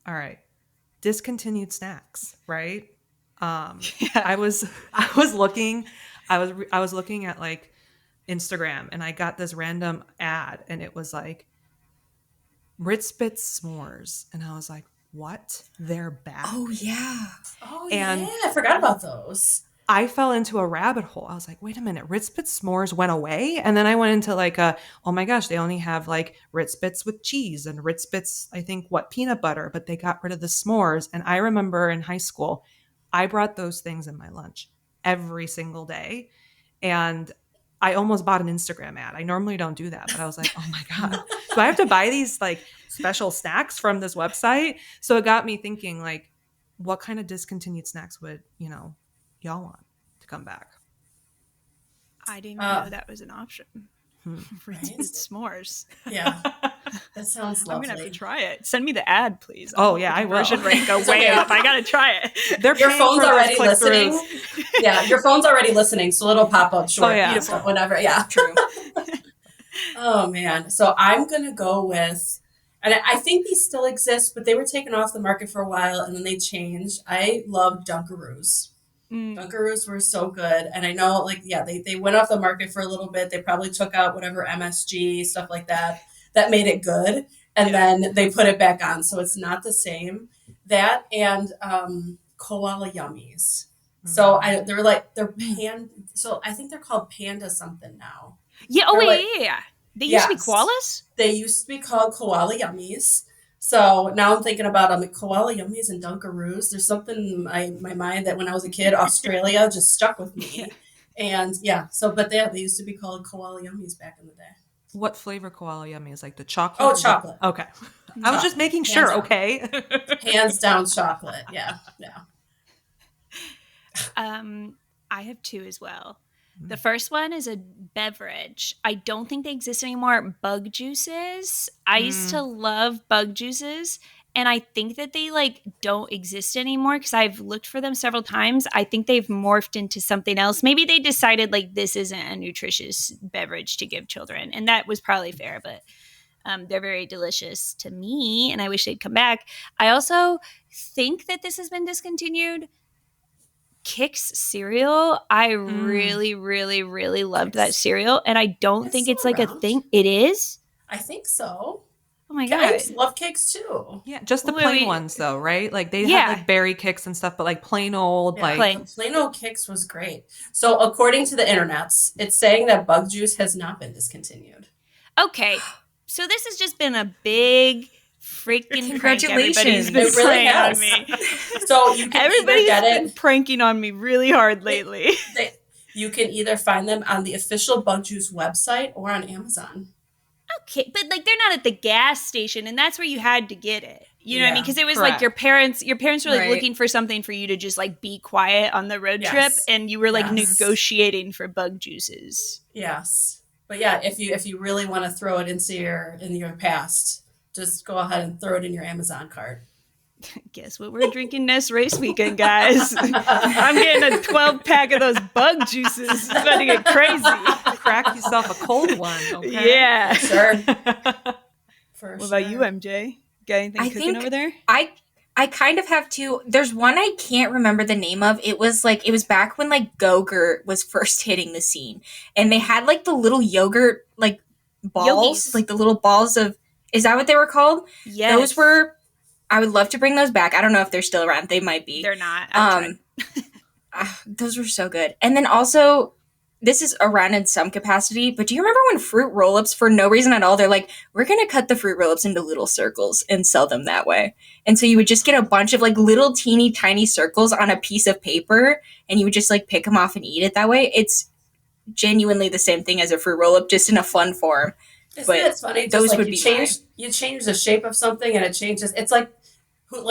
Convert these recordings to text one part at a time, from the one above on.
all right, discontinued snacks, right? Yeah. I was looking, I was looking at like Instagram, and I got this random ad, and it was like Ritz Bits s'mores, and I was like, what? They're Oh, back? yeah. Oh And yeah, I forgot about those. I fell into a rabbit hole. I was like, wait a minute, Ritz Bits s'mores went away? And then I went into like oh my gosh, they only have like Ritz Bits with cheese and Ritz Bits, I think, peanut butter, but they got rid of the s'mores. And I remember in high school, I brought those things in my lunch every single day. And I almost bought an Instagram ad. I normally don't do that, but I was like, oh my God, do I have to buy these like special snacks from this website? So it got me thinking, like, what kind of discontinued snacks would, y'all want to come back? I didn't even know that was an option. Hmm. Ritz Right? Bits s'mores. Yeah, that sounds I'm lovely. gonna have to try it. Send me the ad, please. Oh, yeah, I will. Conversion rate go It's way okay. up. I gotta try it. They're Your paying phone's for those already click-throughs. listening. Yeah, your phone's already listening, so it'll pop up short. Oh, yeah. Beautiful. Whenever. Yeah. True. Oh man. So I'm gonna go with, and I think these still exist, but they were taken off the market for a while and then they changed. I love Dunkaroos. Mm. Dunkaroos were so good, and I know, like, yeah, they went off the market for a little bit. They probably took out whatever MSG stuff like that made it good, and then they put it back on, so it's not the same. That and koala yummies. So so I think they're called Panda something now. Yeah. Oh They're wait, like- yeah. They used to be Yes. koalas. They used to be called koala yummies. So now I'm thinking about them, like koala yummies and Dunkaroos. There's something in my mind that when I was a kid, Australia just stuck with me. Yeah. And yeah, they used to be called koala yummies back in the day. What flavor koala yummy is, like the chocolate? Oh, or the- chocolate. Okay. I was just making sure, Hands down. okay? Hands down chocolate. Yeah, yeah. I have two as well. The first one is a beverage. I don't think they exist anymore. Bug juices. I used to love bug juices, and I think that they like don't exist anymore because I've looked for them several times. I think they've morphed into something else. Maybe they decided like this isn't a nutritious beverage to give children, and that was probably fair, but they're very delicious to me, and I wish they'd come back. I also think that this has been discontinued. Kix cereal. I really, really, really loved that cereal, and I don't It's think it's still like a around. thing. It is? I think so. Oh my I god. used to love cakes too. Yeah, just the Wait, plain wait. ones though, right? Like they Yeah. had like berry kicks and stuff, but like plain old, Yeah, like Plain. the plain old Kix was great. So according to the internets, it's saying that bug juice has not been discontinued. Okay. So this has just been a big freaking prank. Congratulations. Everybody's been It really playing on has. me. So you can Everybody's either get been it. pranking on me really hard lately. You can either find them on the official Bug Juice website or on Amazon. Okay, but like they're not at the gas station, and that's where you had to get it. You know what I mean? Yeah, Because it was correct. like your parents were like Right. looking for something for you to just like be quiet on the road Yes. trip, and you were like Yes. negotiating for bug juices. Yes, but yeah, if you really want to throw it into your past, just go ahead and throw it in your Amazon cart. Guess what we're drinking next race weekend, guys? I'm getting a 12-pack of those bug juices. It's about to get crazy. crack yourself a cold one. Okay? Yeah. Sure. For What about you, sure. MJ? Got anything I cooking think over there? I kind of have two. There's one I can't remember the name of. It was back when like Go-Gurt was first hitting the scene. And they had like the little yogurt like balls, Yogis. like the little balls of, is that what they were called? Yes. Those were, I would love to bring those back. I don't know if they're still around. They might be. They're not. I've tried. Those were so good. And then also, this is around in some capacity, but do you remember when fruit roll-ups, for no reason at all, they're like, we're going to cut the fruit roll-ups into little circles and sell them that way. And so you would just get a bunch of like little teeny tiny circles on a piece of paper, and you would just like pick them off and eat it that way. It's genuinely the same thing as a fruit roll-up, just in a fun form. Isn't But it funny? Just those like would you be change the shape of something and it changes. It's like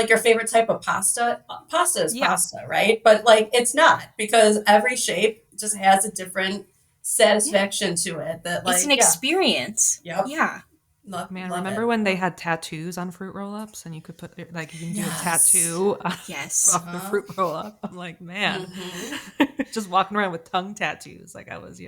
your favorite type of pasta. Pasta is Yeah. pasta, right? But like it's not, because every shape just has a different satisfaction to it. That like It's an experience. Yep. Yeah. Man, love remember it. when they had tattoos on fruit roll-ups and you could put like you can do Yes. a tattoo Yes. off the fruit roll-up? I'm like, man, Mhm. just walking around with tongue tattoos like I was,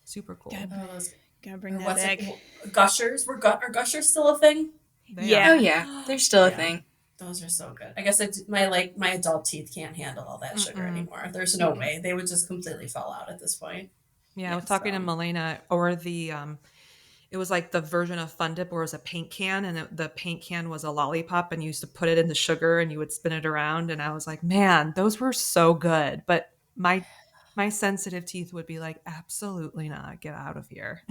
super cool. God. Oh, those- Gotta bring or that what's back. it? Gushers. Are gushers still a thing? Yeah. Oh yeah, they're still a Yeah. thing. Those are so good. I guess my adult teeth can't handle all that sugar anymore. There's no way. They would just completely fall out at this point. Yeah, I Yeah, was talking to so. Melena, or it was like the version of Fun Dip where it was a paint can, and the paint can was a lollipop, and you used to put it in the sugar and you would spin it around. And I was like, man, those were so good. But my sensitive teeth would be like, absolutely not. Get out of here.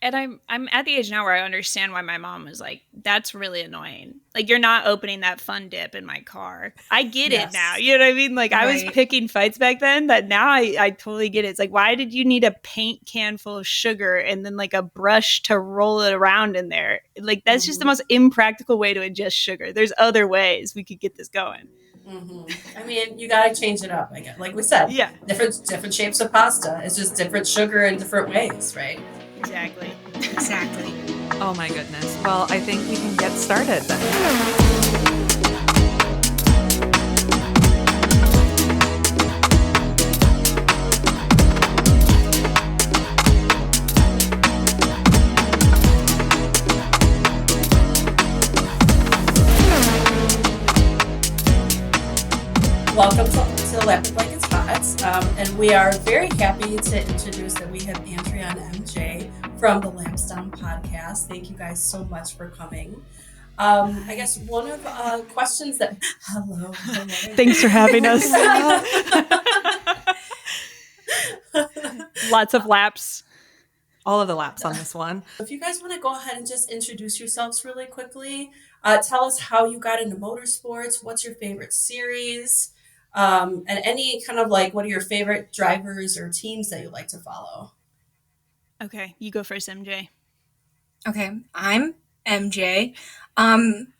And I'm at the age now where I understand why my mom was like, "That's really annoying. Like you're not opening that Fun Dip in my car." I get it now. Yes. You know what I mean? Like I was Right. picking fights back then, that now I totally get it. It's like, why did you need a paint can full of sugar and then like a brush to roll it around in there? Like that's just the most impractical way to ingest sugar. There's other ways we could get this going. I mean, you got to change it up. I guess, like we said, Yeah, different shapes of pasta. It's just different sugar in different ways, right? exactly. Exactly. Oh my goodness. Well, I think we can get started then. Welcome to Lapid Like It's Hot. And we are very happy to introduce that we have Andrea and MJ from the Lampstone podcast. Thank you guys so much for coming. I guess one of questions that hello. Thanks for having us. Lots of laps. All of the laps on this one. If you guys want to go ahead and just introduce yourselves really quickly, tell us how you got into motorsports, what's your favorite series, and any kind of like what are your favorite drivers or teams that you like to follow. Okay, you go first, MJ. Okay, I'm MJ.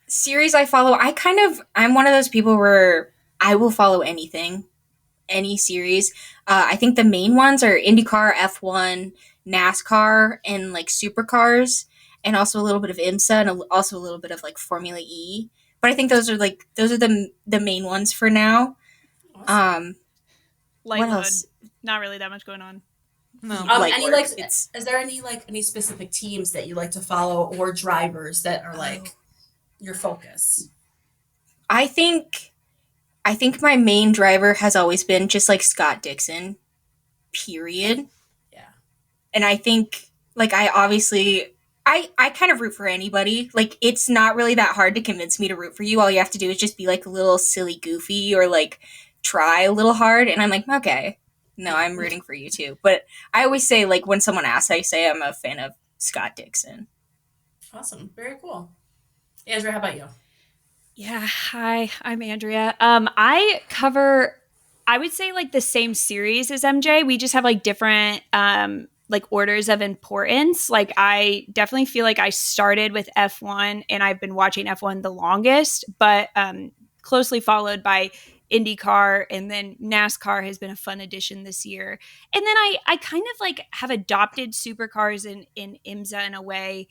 Series I follow, I'm one of those people where I will follow anything, any series. I think the main ones are IndyCar, F1, NASCAR, and like supercars, and also a little bit of IMSA, and also a little bit of like Formula E. But I think those are the main ones for now. Awesome. Light What load. else? Not really that much going on. No. Light Any work. like is there any specific teams that you like to follow or drivers that are like your focus? I think my main driver has always been just like Scott Dixon, period. Yeah. And I think like I kind of root for anybody. Like it's not really that hard to convince me to root for you. All you have to do is just be like a little silly goofy or like try a little hard, and I'm like, okay. No, I'm rooting for you too. But I always say, like, when someone asks, I say I'm a fan of Scott Dixon. Awesome. Very cool. Andrea, how about you? Yeah, hi, I'm Andrea. I cover, I would say like the same series as MJ. We just have like different like orders of importance. Like I definitely feel like I started with F1 and I've been watching F1 the longest, but closely followed by IndyCar, and then NASCAR has been a fun addition this year. And then I kind of like have adopted supercars in IMSA in a way,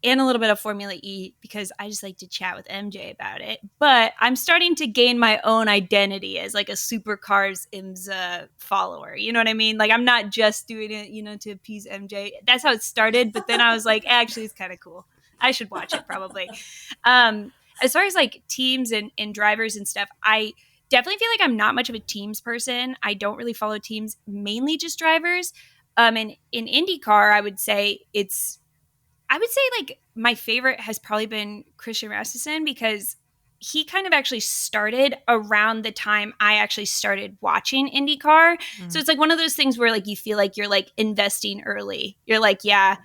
and a little bit of Formula E because I just like to chat with MJ about it. But I'm starting to gain my own identity as like a supercars IMSA follower. You know what I mean? Like I'm not just doing it, to appease MJ. That's how it started. But then I was like, actually, it's kind of cool. I should watch it probably. As far as like teams and drivers and stuff, I definitely feel like I'm not much of a teams person. I don't really follow teams, mainly just drivers. And in IndyCar, I would say like my favorite has probably been Christian Rasmussen because he kind of actually started around the time I actually started watching IndyCar. So it's like one of those things where like you feel like you're like investing early. You're like, yeah,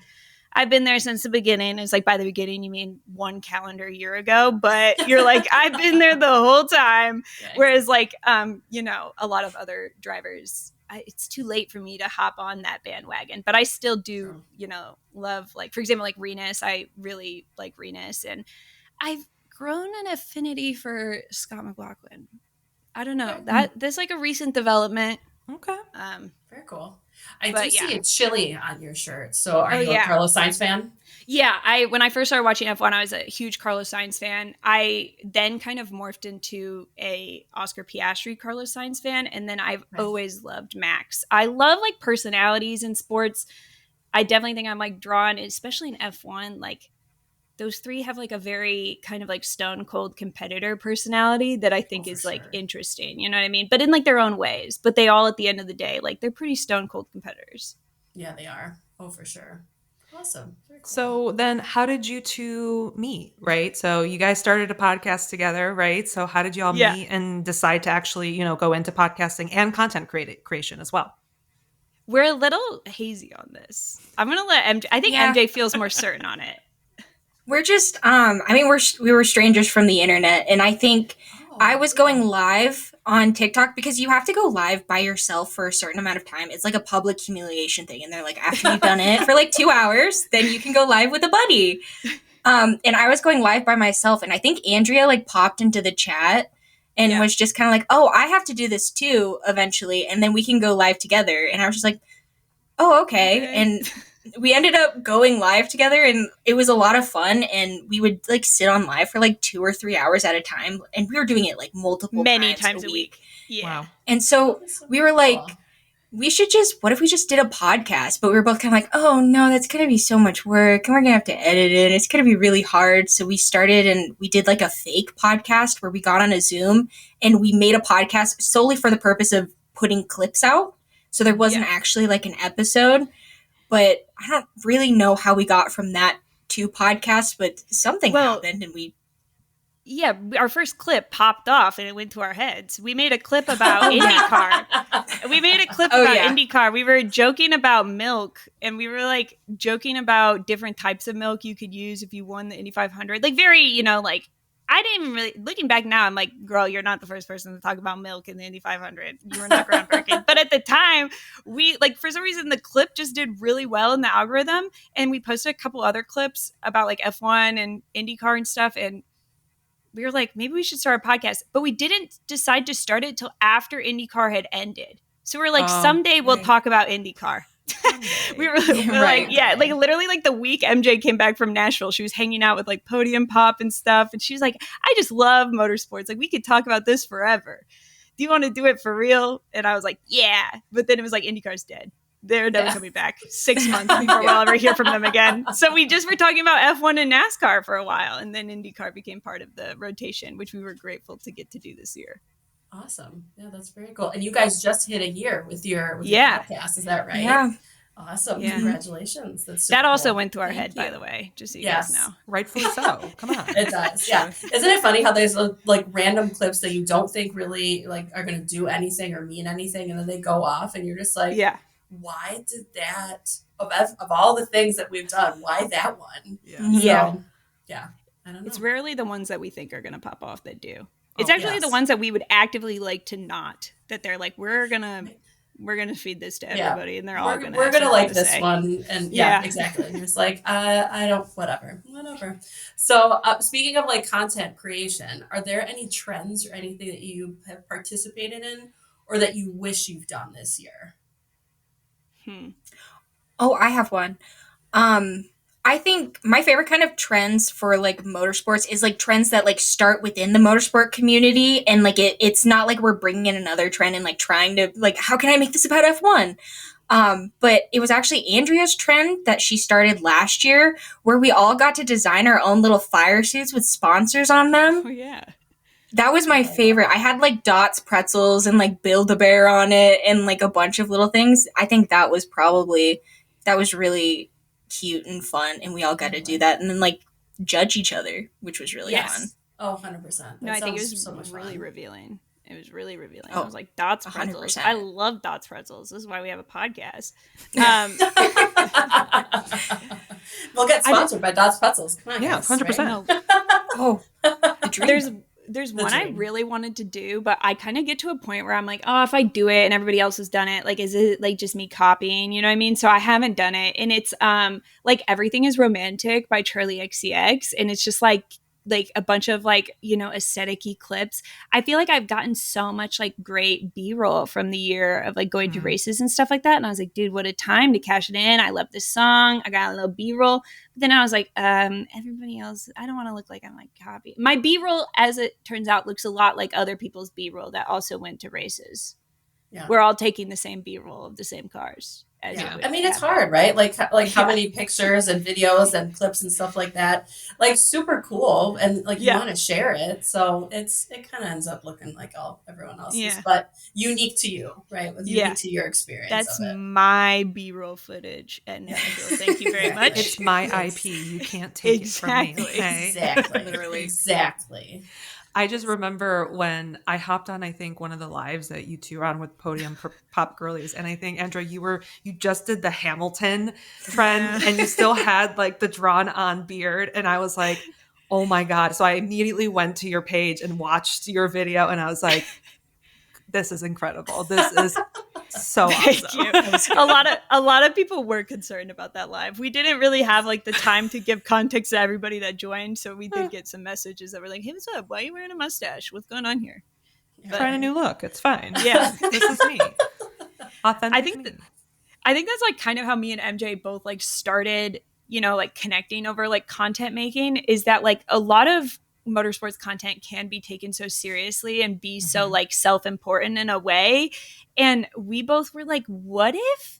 I've been there since the beginning. It's like by the beginning, you mean one calendar year ago, but you're like, I've been there the whole time. Okay. Whereas like, a lot of other drivers, it's too late for me to hop on that bandwagon, but I still do, love like, for example, like Renus. I really like Renus, and I've grown an affinity for Scott McLaughlin. I don't know that's like a recent development. Okay. Very cool. I do see a chili on your shirt. So are you a yeah. Carlos Sainz fan? Yeah, when I first started watching F1, I was a huge Carlos Sainz fan. I then kind of morphed into a Oscar Piastri Carlos Sainz fan, and then I've always loved Max. I love like personalities in sports. I definitely think I'm like drawn, especially in F1, like those three have like a very kind of like stone cold competitor personality that I think is like sure. interesting. You know what I mean? But in like their own ways. But they all at the end of the day, like they're pretty stone cold competitors. Yeah, they are. Oh, for sure. Awesome. Very cool. So then how did you two meet, right? So you guys started a podcast together, right? So how did you all meet and decide to actually, go into podcasting and content creation as well? We're a little hazy on this. I'm going to let MJ, I think MJ feels more certain on it. We're just, we were strangers from the internet, and I think I was going live on TikTok because you have to go live by yourself for a certain amount of time. It's like a public humiliation thing, and they're like, after you've done it for like 2 hours, then you can go live with a buddy. And I was going live by myself, and I think Andrea like popped into the chat and was just kind of like, oh, I have to do this too eventually, and then we can go live together. And I was just like, oh, okay. And we ended up going live together, and it was a lot of fun, and we would like sit on live for like 2 or 3 hours at a time, and we were doing it like many times a week. Yeah. Wow. And so we were like, what if we just did a podcast? But we were both kind of like, oh no, that's going to be so much work, and we're going to have to edit it, and it's going to be really hard. So we started, and we did like a fake podcast where we got on a Zoom, and we made a podcast solely for the purpose of putting clips out. So there wasn't actually like an episode. But I don't really know how we got from that to podcast, but something happened, and we... Yeah, our first clip popped off, and it went to our heads. We made a clip about IndyCar. We made a clip about IndyCar. We were joking about milk, and we were, like, joking about different types of milk you could use if you won the Indy 500. Like, very, like... I didn't even really, looking back now, I'm like, girl, you're not the first person to talk about milk in the Indy 500. You were not groundbreaking. But at the time, we, like, for some reason, the clip just did really well in the algorithm. And we posted a couple other clips about, like, F1 and IndyCar and stuff. And we were like, maybe we should start a podcast. But we didn't decide to start it till after IndyCar had ended. So we're like, someday we'll talk about IndyCar. we were like, like literally like the week MJ came back from Nashville, she was hanging out with like Podium Pop and stuff, and she was like, I just love motorsports, like we could talk about this forever. Do you want to do it for real? And I was like, yeah. But then it was like, IndyCar's dead, they're never coming back. 6 months before we'll ever hear from them again. So we just were talking about F1 and NASCAR for a while, and then IndyCar became part of the rotation, which we were grateful to get to do this year. Awesome. Yeah, that's very cool. And you guys just hit a year with your podcast, is that right? Yeah. Awesome. Yeah. Congratulations. That also went to our head, by the way, just so you guys know. Rightfully so. Come on. It does. Yeah. Isn't it funny how there's like random clips that you don't think really like are going to do anything or mean anything, and then they go off and you're just like, why did that, of all the things that we've done, why that one? Yeah. So, yeah. I don't know. It's rarely the ones that we think are going to pop off that do. It's actually the ones that we would actively like to not, that they're like, we're gonna feed this to everybody, and they're all gonna like this one, and exactly. And it's like, I don't, whatever. So speaking of like content creation, are there any trends or anything that you have participated in, or that you wish you've done this year? Oh, I have one. I think my favorite kind of trends for like motorsports is like trends that like start within the motorsport community, and like it's not like we're bringing in another trend and like trying to like, how can I make this about F1? But it was actually Andrea's trend that she started last year, where we all got to design our own little fire suits with sponsors on them. Oh yeah. That was my favorite. I had like Dots pretzels and like Build-A-Bear on it and like a bunch of little things. I think that was really cute and fun, and we all got to do that and then like judge each other, which was really fun. Oh, 100%. No, I think it was so really revealing. It was really revealing. I was like, Dots pretzels. 100%. I love Dots pretzels. This is why we have a podcast. We'll get sponsored by Dots pretzels. Come on, yeah, 100%. Right? Oh, There's one I really wanted to do, but I kind of get to a point where I'm like, oh, if I do it and everybody else has done it, like, is it like just me copying? You know what I mean? So I haven't done it. And it's like Everything is Romantic by Charlie XCX. And it's just like a bunch of like, aesthetic-y clips. I feel like I've gotten so much like great B-roll from the year of like going to races and stuff like that. And I was like, dude, what a time to cash it in. I love this song. I got a little B-roll. But then I was like, everybody else, I don't want to look like I'm like copy. My B-roll, as it turns out, looks a lot like other people's B-roll that also went to races. Yeah. We're all taking the same B-roll of the same cars. as Yeah. it would I mean, it's happen. hard, right? Like how Yeah. many pictures and videos and clips and stuff like that, like super cool, and like you Yeah. want to share it, so it kind of ends up looking like everyone else's, Yeah. but unique to you, right? With Yeah. unique to your experience That's of it. my B-roll footage at Nashville. Thank you very Exactly. much. It's my Yes. IP. You can't take it from me. Exactly. Okay? Exactly. Literally. Exactly. I just remember when I hopped on, I think, one of the lives that you two were on with Podium Pop Girlies. And I think, Andrea, you just did the Hamilton trend and you still had like the drawn on beard. And I was like, oh my God. So I immediately went to your page and watched your video and I was like, this is incredible. This is so Thank awesome. you. A lot of people were concerned about that live. We didn't really have like the time to give context to everybody that joined, so we did get some messages that were like, "Hey, what's up? Why are you wearing a mustache? What's going on here?" But, Trying a new look. It's fine. Yeah. This is me. Authentic I think me. I think that's like kind of how me and MJ both like started, like connecting over like content making, is that like a lot of motorsports content can be taken so seriously and be so like self-important in a way. And we both were like, what if,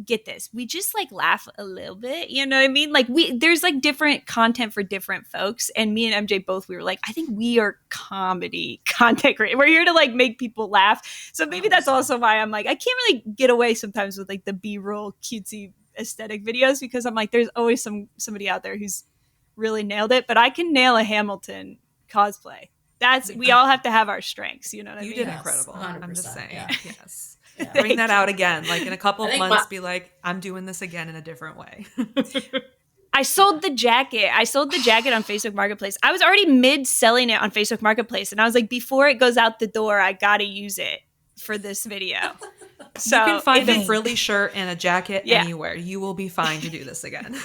get this, we just like laugh a little bit, you know what I mean? Like there's like different content for different folks. And me and MJ both, we were like, I think we are comedy content creators. We're here to like make people laugh. So maybe that's also why I'm like, I can't really get away sometimes with like the B-roll cutesy aesthetic videos, because I'm like, there's always somebody out there who's really nailed it, but I can nail a Hamilton cosplay. We all have to have our strengths, you know what I You mean? did Yes, incredible. 100%, I'm just saying. yeah. Yes. Yeah. Bring that out again. Like in a couple I of think months, be like, I'm doing this again in a different way. I sold the jacket. on Facebook Marketplace. I was already mid selling it on Facebook Marketplace. And I was like, before it goes out the door, I got to use it for this video. So you can find if a it's- frilly shirt and a jacket Yeah. anywhere. You will be fine to do this again.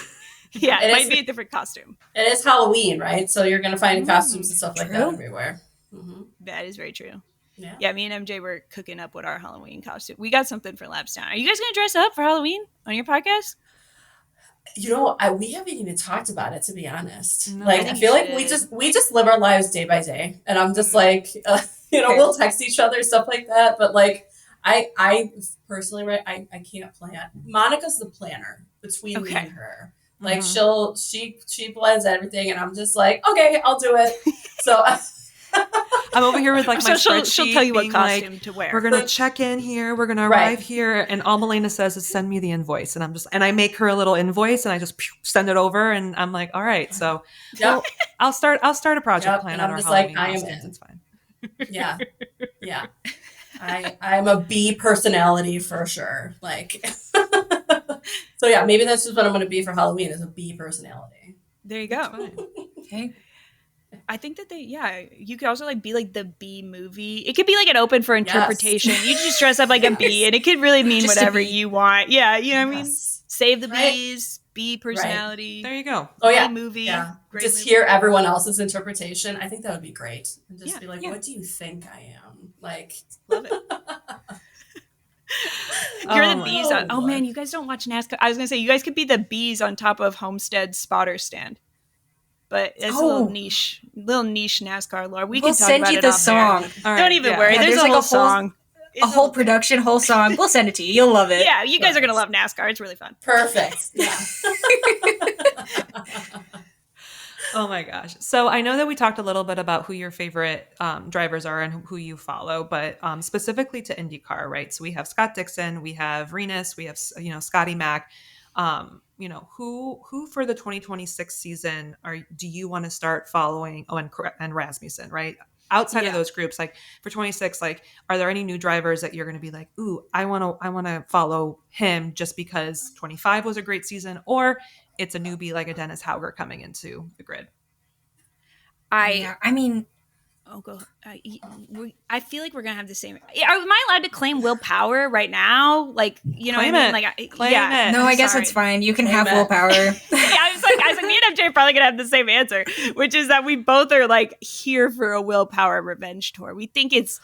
Yeah, It it is- might be a different costume. It is Halloween, right? So you're gonna find costumes and stuff like that true. everywhere. Mm-hmm. That is very true. Yeah. Yeah, me and MJ were cooking up what our Halloween costume. We got something for Lapstown. Are you guys going to dress up for Halloween on your podcast? We haven't even talked about it, to be honest. No. Like, I I think feel you like should. we just live our lives day by day, and I'm just like, we'll text each other stuff like that. But like, I personally, right, I can't plan. Monica's the planner between me and her. Like she blends everything, and I'm just like, okay, I'll do it. So I'm over here with like my So spreadsheet. she'll tell you what being costume like, to wear. we're gonna check in here. We're gonna Right. arrive here, and all Melena says is send me the invoice, and I make her a little invoice, and I just send it over, and I'm like, all right, so Yep. I'll start a project Yep, plan and on I'm our just like, Halloween I am costumes. in. It's fine. Yeah. Yeah. I'm a B personality for sure. Like, so yeah, maybe that's just what I'm going to be for Halloween, is a B personality. There you It's go. fine. Okay. I think that you could also like be like the bee movie. It could be like an open for interpretation. You just dress up like a bee, and it could really mean Just a whatever bee. you want. Yeah, you know what I mean? Yes. Save the Right. bees, bee personality. There you go. Oh yeah. Bee movie. Yeah. Great Just movie. hear everyone else's interpretation. I think that would be great. And just Yeah, be like, yeah. what do you think I am? Like, Love it. Oh You're the my bees. God. Oh man, you guys don't watch NASCAR. I was gonna say you guys could be the bees on top of Homestead's spotter stand, but it's a little Oh. niche NASCAR lore. We We'll can talk send about you it the off air. song. All right, Don't even yeah. worry. Yeah, there's there's a like whole a whole- song. A whole production, whole song. We'll send it to you. You'll love it. Yeah, you guys are gonna love NASCAR. It's really fun. perfect. Yeah. Oh my gosh. So I know that we talked a little bit about who your favorite drivers are and who you follow, but specifically to IndyCar, right? So we have Scott Dixon, we have Renus, we have, Scotty Mack. Who for the 2026 season do you want to start following? Oh, and Rasmussen, right? Outside of those groups, like for 26, like, are there any new drivers that you're going to be like, ooh, I want to follow him just because 25 was a great season, or it's a newbie like a Dennis Hauger coming into the grid? Yeah, I mean, Go. I feel like we're gonna have the same. Am I allowed to claim Will Power right now? Like, you know Claim what I mean? it. Like, Claim yeah. it. no, I guess Sorry. it's fine. You can have Amen. willpower. Yeah, I was like, me and MJ are probably gonna have the same answer, which is that we both are like here for a Will Power revenge tour. We think it's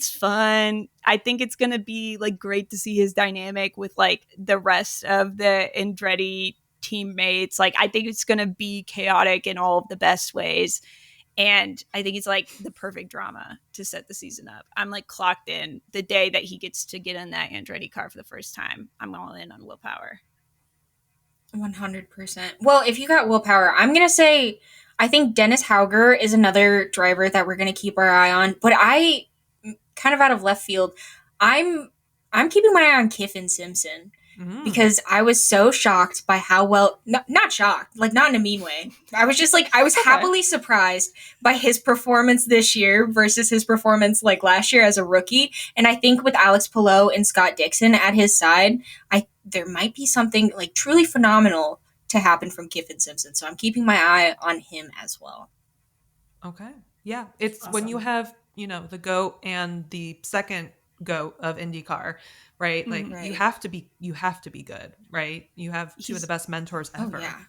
fun. I think it's gonna be like great to see his dynamic with like the rest of the Andretti teammates. Like, I think it's gonna be chaotic in all of the best ways. And I think it's like the perfect drama to set the season up. I'm like clocked in the day that he gets to get in that Andretti car for the first time. I'm all in on Will Power. 100%. Well, if you got willpower, I'm going to say I think Dennis Hauger is another driver that we're going to keep our eye on. But I, kind of out of left field, I'm keeping my eye on Kiffin Simpson because I was so shocked by how well, not shocked, like not in a mean way. I was just like, I was happily surprised by his performance this year versus his performance like last year as a rookie. And I think with Alex Palou and Scott Dixon at his side, there might be something like truly phenomenal to happen from Kiffin Simpson. So I'm keeping my eye on him as well. Okay. Yeah. It's Awesome. when you have, the GOAT and the second GOAT of IndyCar, right? Like Right. you have to be good, right? You have two of the best mentors ever. Oh, yeah.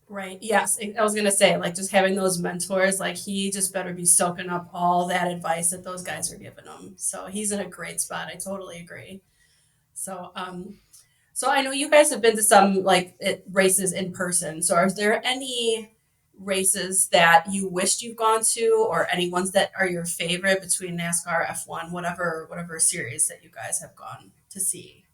Right. Yes. I was going to say, like, just having those mentors, like, he just better be soaking up all that advice that those guys are giving him. So he's in a great spot. I totally agree. So, so I know you guys have been to some races in person. So are there any races that you wished you've gone to, or any ones that are your favorite between NASCAR, F1, whatever series that you guys have gone to see?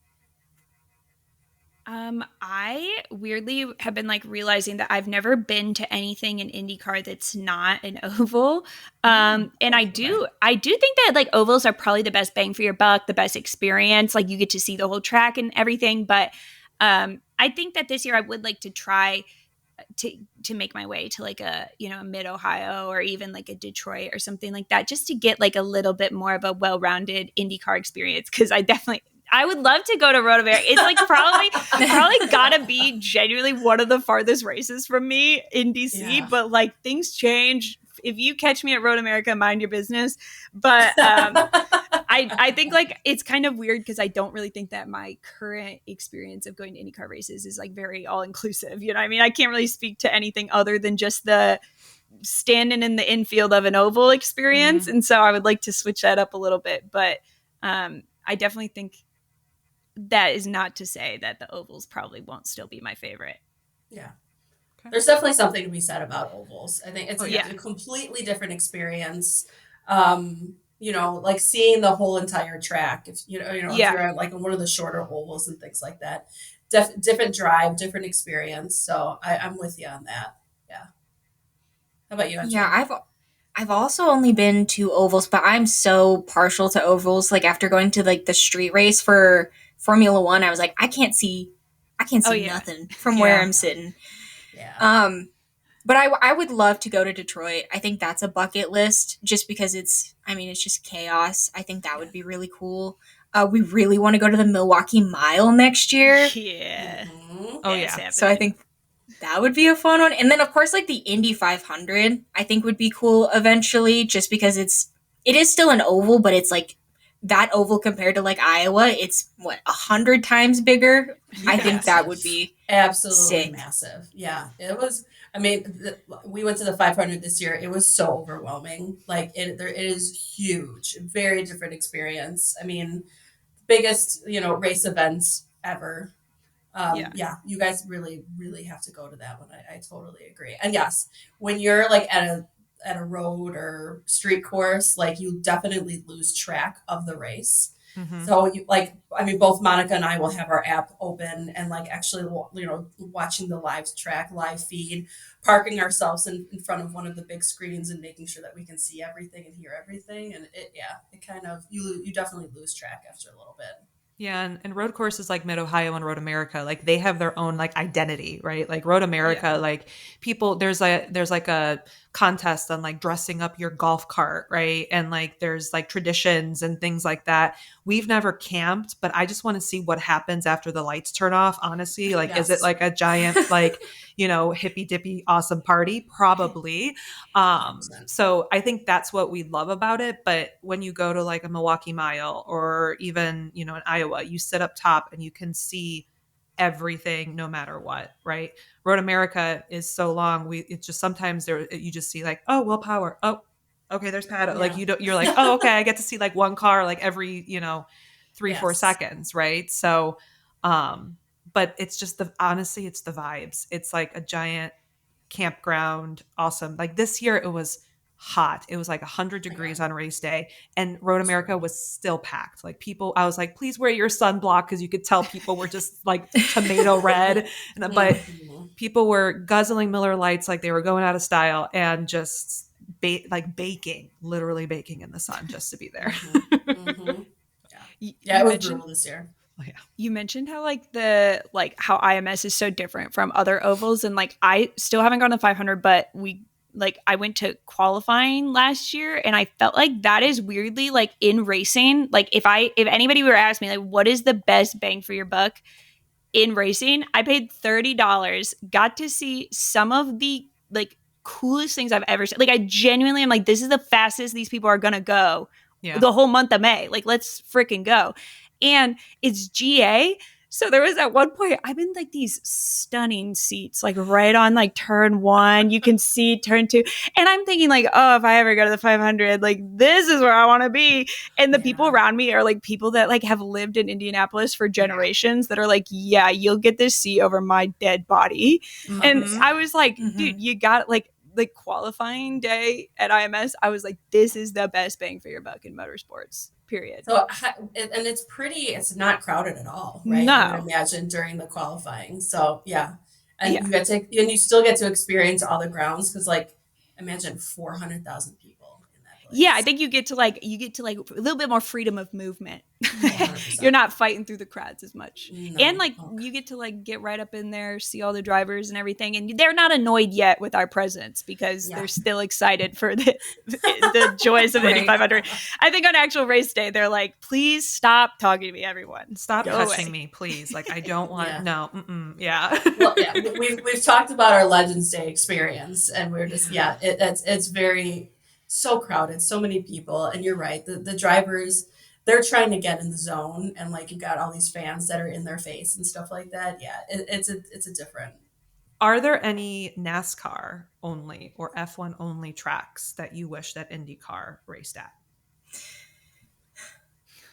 I weirdly have been like realizing that I've never been to anything in IndyCar that's not an oval. And I do think that like ovals are probably the best bang for your buck, the best experience. Like you get to see the whole track and everything. But I think that this year I would like to try to make my way to like a mid Ohio or even like a Detroit or something like that, just to get like a little bit more of a well-rounded IndyCar experience. Because I would love to go to Road America. It's like probably gotta be genuinely one of the farthest races from me in DC. Yeah. But like things change. If you catch me at Road America, mind your business. But I think like it's kind of weird because I don't really think that my current experience of going to IndyCar races is like very all inclusive. You know what I mean? I can't really speak to anything other than just the standing in the infield of an oval experience. And so I would like to switch that up a little bit. But I definitely think that is not to say that the ovals probably won't still be my favorite. Yeah. Okay. There's definitely something to be said about ovals. I think it's a completely different experience. Like seeing the whole entire track. If if you're like on one of the shorter ovals and things like that. Different drive, different experience. So I'm with you on that. Yeah. How about you, MJ? Yeah, I've also only been to ovals, but I'm so partial to ovals. Like after going to like the street race for Formula One, I was like, I can't see nothing from where I'm sitting. Yeah. But I would love to go to Detroit. I think that's a bucket list just because it's just chaos. I think that would be really cool. We really want to go to the Milwaukee Mile next year. Yeah. Mm-hmm. Oh yeah. So I think that would be a fun one. And then of course like the Indy 500 I think would be cool eventually, just because it is still an oval, but it's like that oval compared to like Iowa, it's 100 times bigger. I think that would be absolutely sick. Massive. Yeah, it was. I mean, we went to the 500 this year. It was so overwhelming. Like it is huge, very different experience. I mean, biggest race events ever. Yeah, you guys really, really have to go to that one. I totally agree. And yes, when you're like at a road or street course, like you definitely lose track of the race. Mm-hmm. So both Monica and I will have our app open and like actually, watching the live feed, parking ourselves in front of one of the big screens and making sure that we can see everything and hear everything. And it kind of, you definitely lose track after a little bit. Yeah, and road courses like Mid-Ohio and Road America, like they have their own like identity, right? Like Road America, like people, there's like a contest on like dressing up your golf cart, right? And like there's like traditions and things like that. We've never camped, but I just want to see what happens after the lights turn off. Honestly, like is it like a giant like hippy dippy awesome party? Probably. So I think that's what we love about it. But when you go to like a Milwaukee Mile or even in Iowa, you sit up top and you can see everything no matter what, right? Road America is so long. It's just sometimes you just see like, oh, Will Power. Oh, okay, there's Pato. Like you're like, oh, okay, I get to see like one car like every 3-4 seconds, right? So but it's just honestly it's the vibes. It's like a giant campground. Awesome. Like this year it was hot. It was like 100 degrees on race day, and Road America was still packed. Like people, I was like, please wear your sunblock, because you could tell people were just like tomato red. But people were guzzling Miller Lights like they were going out of style, and just baking, literally baking in the sun just to be there. Yeah, it was brutal this year. Oh, yeah. You mentioned how how IMS is so different from other ovals, and like I still haven't gone to 500, but I went to qualifying last year, and I felt like that is weirdly like in racing. Like if anybody were to ask me like what is the best bang for your buck in racing, I paid $30, got to see some of the like coolest things I've ever seen. Like I genuinely am like, this is the fastest these people are gonna go the whole month of May. Like let's freaking go. And it's GA. So there was at one point, I'm in like these stunning seats, like right on like turn 1, you can see turn 2. And I'm thinking like, oh, if I ever go to the 500, like this is where I want to be. And the people around me are like people that like have lived in Indianapolis for generations that are like, yeah, you'll get this seat over my dead body. And I was like, dude, you got like qualifying day at IMS. I was like, this is the best bang for your buck in motorsports. Period. So, and it's not crowded at all, right? No. I would imagine during the qualifying. So, yeah. And you still get to experience all the grounds, because like, imagine 400,000 people in that place. Yeah, I think you get to like a little bit more freedom of movement. 100%. You're not fighting through the crowds as much. No. And like you get to like get right up in there, see all the drivers and everything. And they're not annoyed yet with our presence, because they're still excited for the joys of Indy 500. I think on actual race day, they're like, please stop talking to me, everyone. Stop touching me, please. Like, I don't want, no. Well, we've talked about our Legends Day experience, and we're just, it's very, so crowded, so many people. And you're right. The drivers, they're trying to get in the zone, and like you got all these fans that are in their face and stuff like that. Yeah, it's a different. Are there any NASCAR only or F1 only tracks that you wish that IndyCar raced at?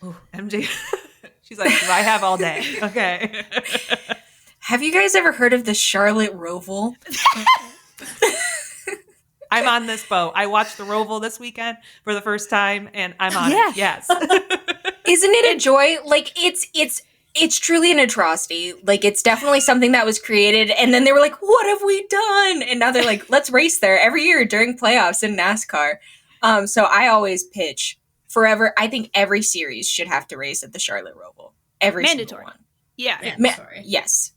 Oh, MJ, she's like, I have all day. Okay. Have you guys ever heard of the Charlotte Roval? I'm on this boat. I watched the Roval this weekend for the first time, and I'm on it. Yes. Isn't it a joy? Like it's truly an atrocity. Like it's definitely something that was created, and then they were like, "What have we done?" And now they're like, "Let's race there every year during playoffs in NASCAR." So I always pitch forever. I think every series should have to race at the Charlotte Roval. Every mandatory single one. Yeah. Yes.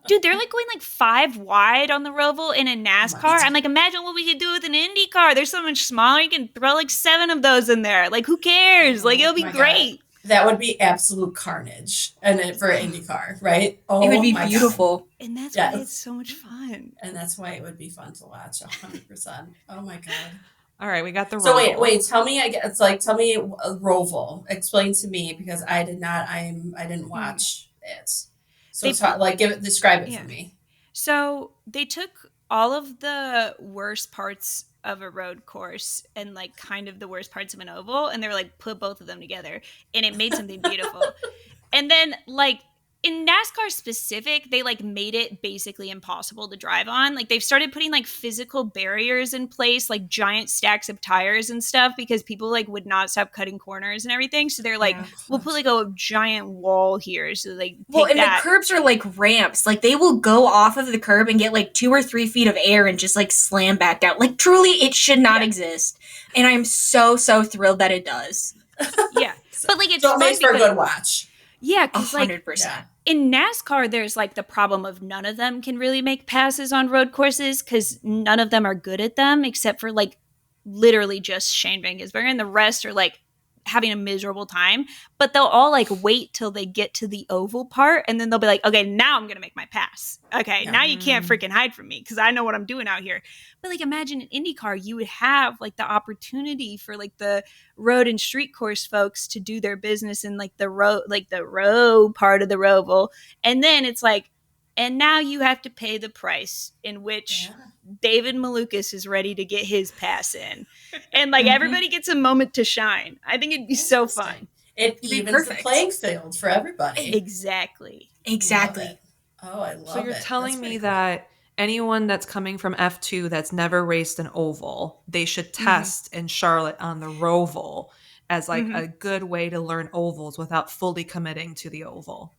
Dude, they're like going like 5 wide on the Roval in a NASCAR. I'm like, imagine what we could do with an IndyCar. They're so much smaller. You can throw like 7 of those in there. Like, who cares? Like, it'll be great. God. That would be absolute carnage, and for IndyCar, right? It would be beautiful. God. And that's why it's so much fun. And that's why it would be fun to watch 100%. Oh my God. All right, we got the Roval. So wait, tell me Roval. Explain to me, because I didn't watch it. So describe it for me. So they took all of the worst parts of a road course and like kind of the worst parts of an oval, and they were like, put both of them together, and it made something beautiful. And then like in NASCAR specific, they like made it basically impossible to drive on. Like they've started putting like physical barriers in place, like giant stacks of tires and stuff, because people like would not stop cutting corners and everything. So they're like, we'll put like a giant wall here. So like, the curbs are like ramps. Like they will go off of the curb and get like 2 or 3 feet of air and just like slam back down. Like truly, it should not exist. And I'm so thrilled that it does. Yeah, but like it's so it makes for a good watch. Yeah, because like 100%. In NASCAR, there's like the problem of none of them can really make passes on road courses, because none of them are good at them, except for like literally just Shane Van Gisbergen, and the rest are like having a miserable time. But they'll all like wait till they get to the oval part, and then they'll be like, okay, now I'm gonna make my pass. Okay, now you can't freaking hide from me, because I know what I'm doing out here. But like imagine in IndyCar, you would have like the opportunity for like the road and street course folks to do their business in like the row part of the Roval, and then it's like, and now you have to pay the price in which David Malukas is ready to get his pass in. And like everybody gets a moment to shine. I think it'd be so fun. It evens the playing field for everybody. Exactly. Oh, I love it. So you're telling me that anyone that's coming from F2 that's never raced an oval, they should test in Charlotte on the Roval as like a good way to learn ovals without fully committing to the oval.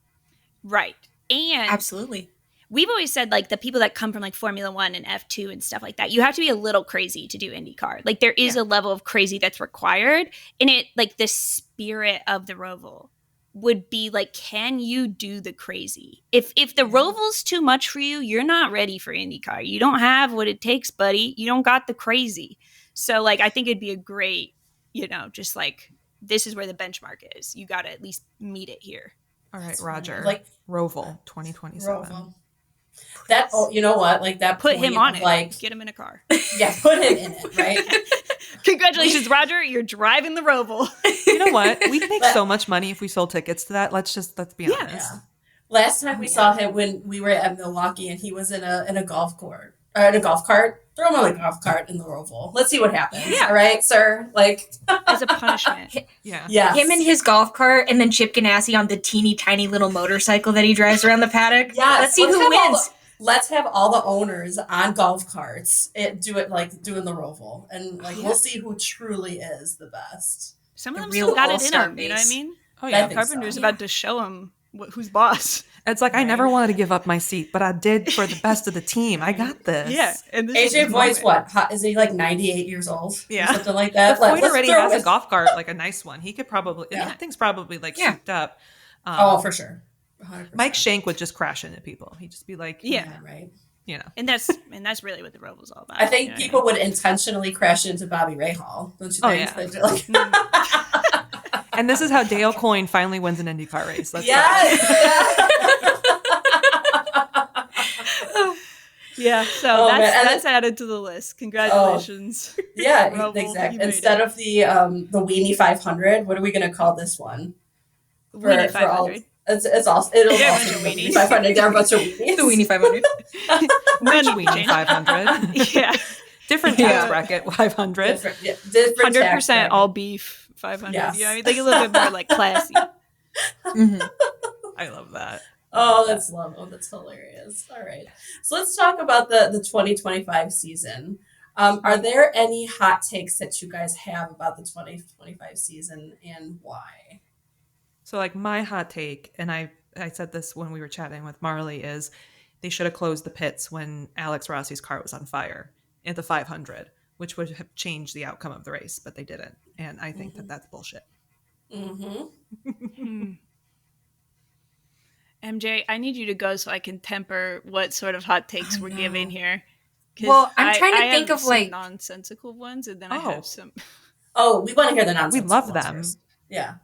Right. And Absolutely. we've always said, like, the people that come from, like, Formula 1 and F2 and stuff like that, you have to be a little crazy to do IndyCar. Like, there is a level of crazy that's required. And it, like, the spirit of the Roval would be, like, can you do the crazy? If the Roval's too much for you, you're not ready for IndyCar. You don't have what it takes, buddy. You don't got the crazy. So, like, I think it'd be a great, you know, just, like, this is where the benchmark is. You got to at least meet it here. All right, Roger. Like Roval 2027. Roval. That, oh, you know what? Like that. Put him on it. Like, get him in a car. Yeah, put him in it. Right. Congratulations, Roger. You're driving the Roval. You know what? We'd make so much money if we sold tickets to that. Let's be honest. Yeah. Last time we saw him when we were at Milwaukee, and he was in a golf court or in a golf cart. Throw him on a golf cart in the Roval. Let's see what happens. Yeah. All right, sir. Like as a punishment. Yeah. Him in his golf cart, and then Chip Ganassi on the teeny tiny little motorcycle that he drives around the paddock. Yeah. Let's see who wins. Let's have all the owners on golf carts do it like doing the Roval, and like we'll see who truly is the best. Some of them real still got it in all-star them. You know what I mean? Oh I yeah. think Carpenter's so. about to show him who's boss. It's like I never wanted to give up my seat, but I did for the best of the team. I got this. Yeah. And this AJ is Boy's moment. what? Is he like 98 years old? Yeah. Or something like that. Floyd Let's already throw has a his- golf cart, like a nice one. He could probably, that thing's probably like souped up. Oh, for sure. 100%. Mike Shank would just crash into people. He'd just be like, Yeah. Right. you know. And that's really what the Roval's all about. I think you know people would intentionally crash into Bobby Rahal. Don't you Oh, think? yeah. They'd be like, And this is how Dale Coyne finally wins an IndyCar race. Let's yes. Yeah, so man. And that's added to the list. Congratulations. Yeah, Roval, exactly. you made Instead it. of the Weenie 500, what are we going to call this one? Weenie For all- 500. It's also it'll They're a also bunch of be weenies. 500. They're a bunch of weenies. The Weenie 500. Rich None Weenie change. 500. Yeah, Different tax bracket 500. Different 100% all beef 500. Yes. You know what I mean? Like a little bit more like classy. I love that. Oh, that's love. Oh, that's hilarious. All right. So let's talk about the 2025 season. Are there any hot takes that you guys have about the 2025 season and why? So like my hot take, and I said this when we were chatting with Marley, is they should have closed the pits when Alex Rossi's car was on fire at the 500, which would have changed the outcome of the race, but they didn't. And I think that that's bullshit. MJ, I need you to go so I can temper what sort of hot takes we're giving here. 'Cause Well, I'm trying to I think have of, some like- nonsensical ones, and then I Oh. have some. Oh, we want to hear the nonsense. We love ones them. first. Yeah.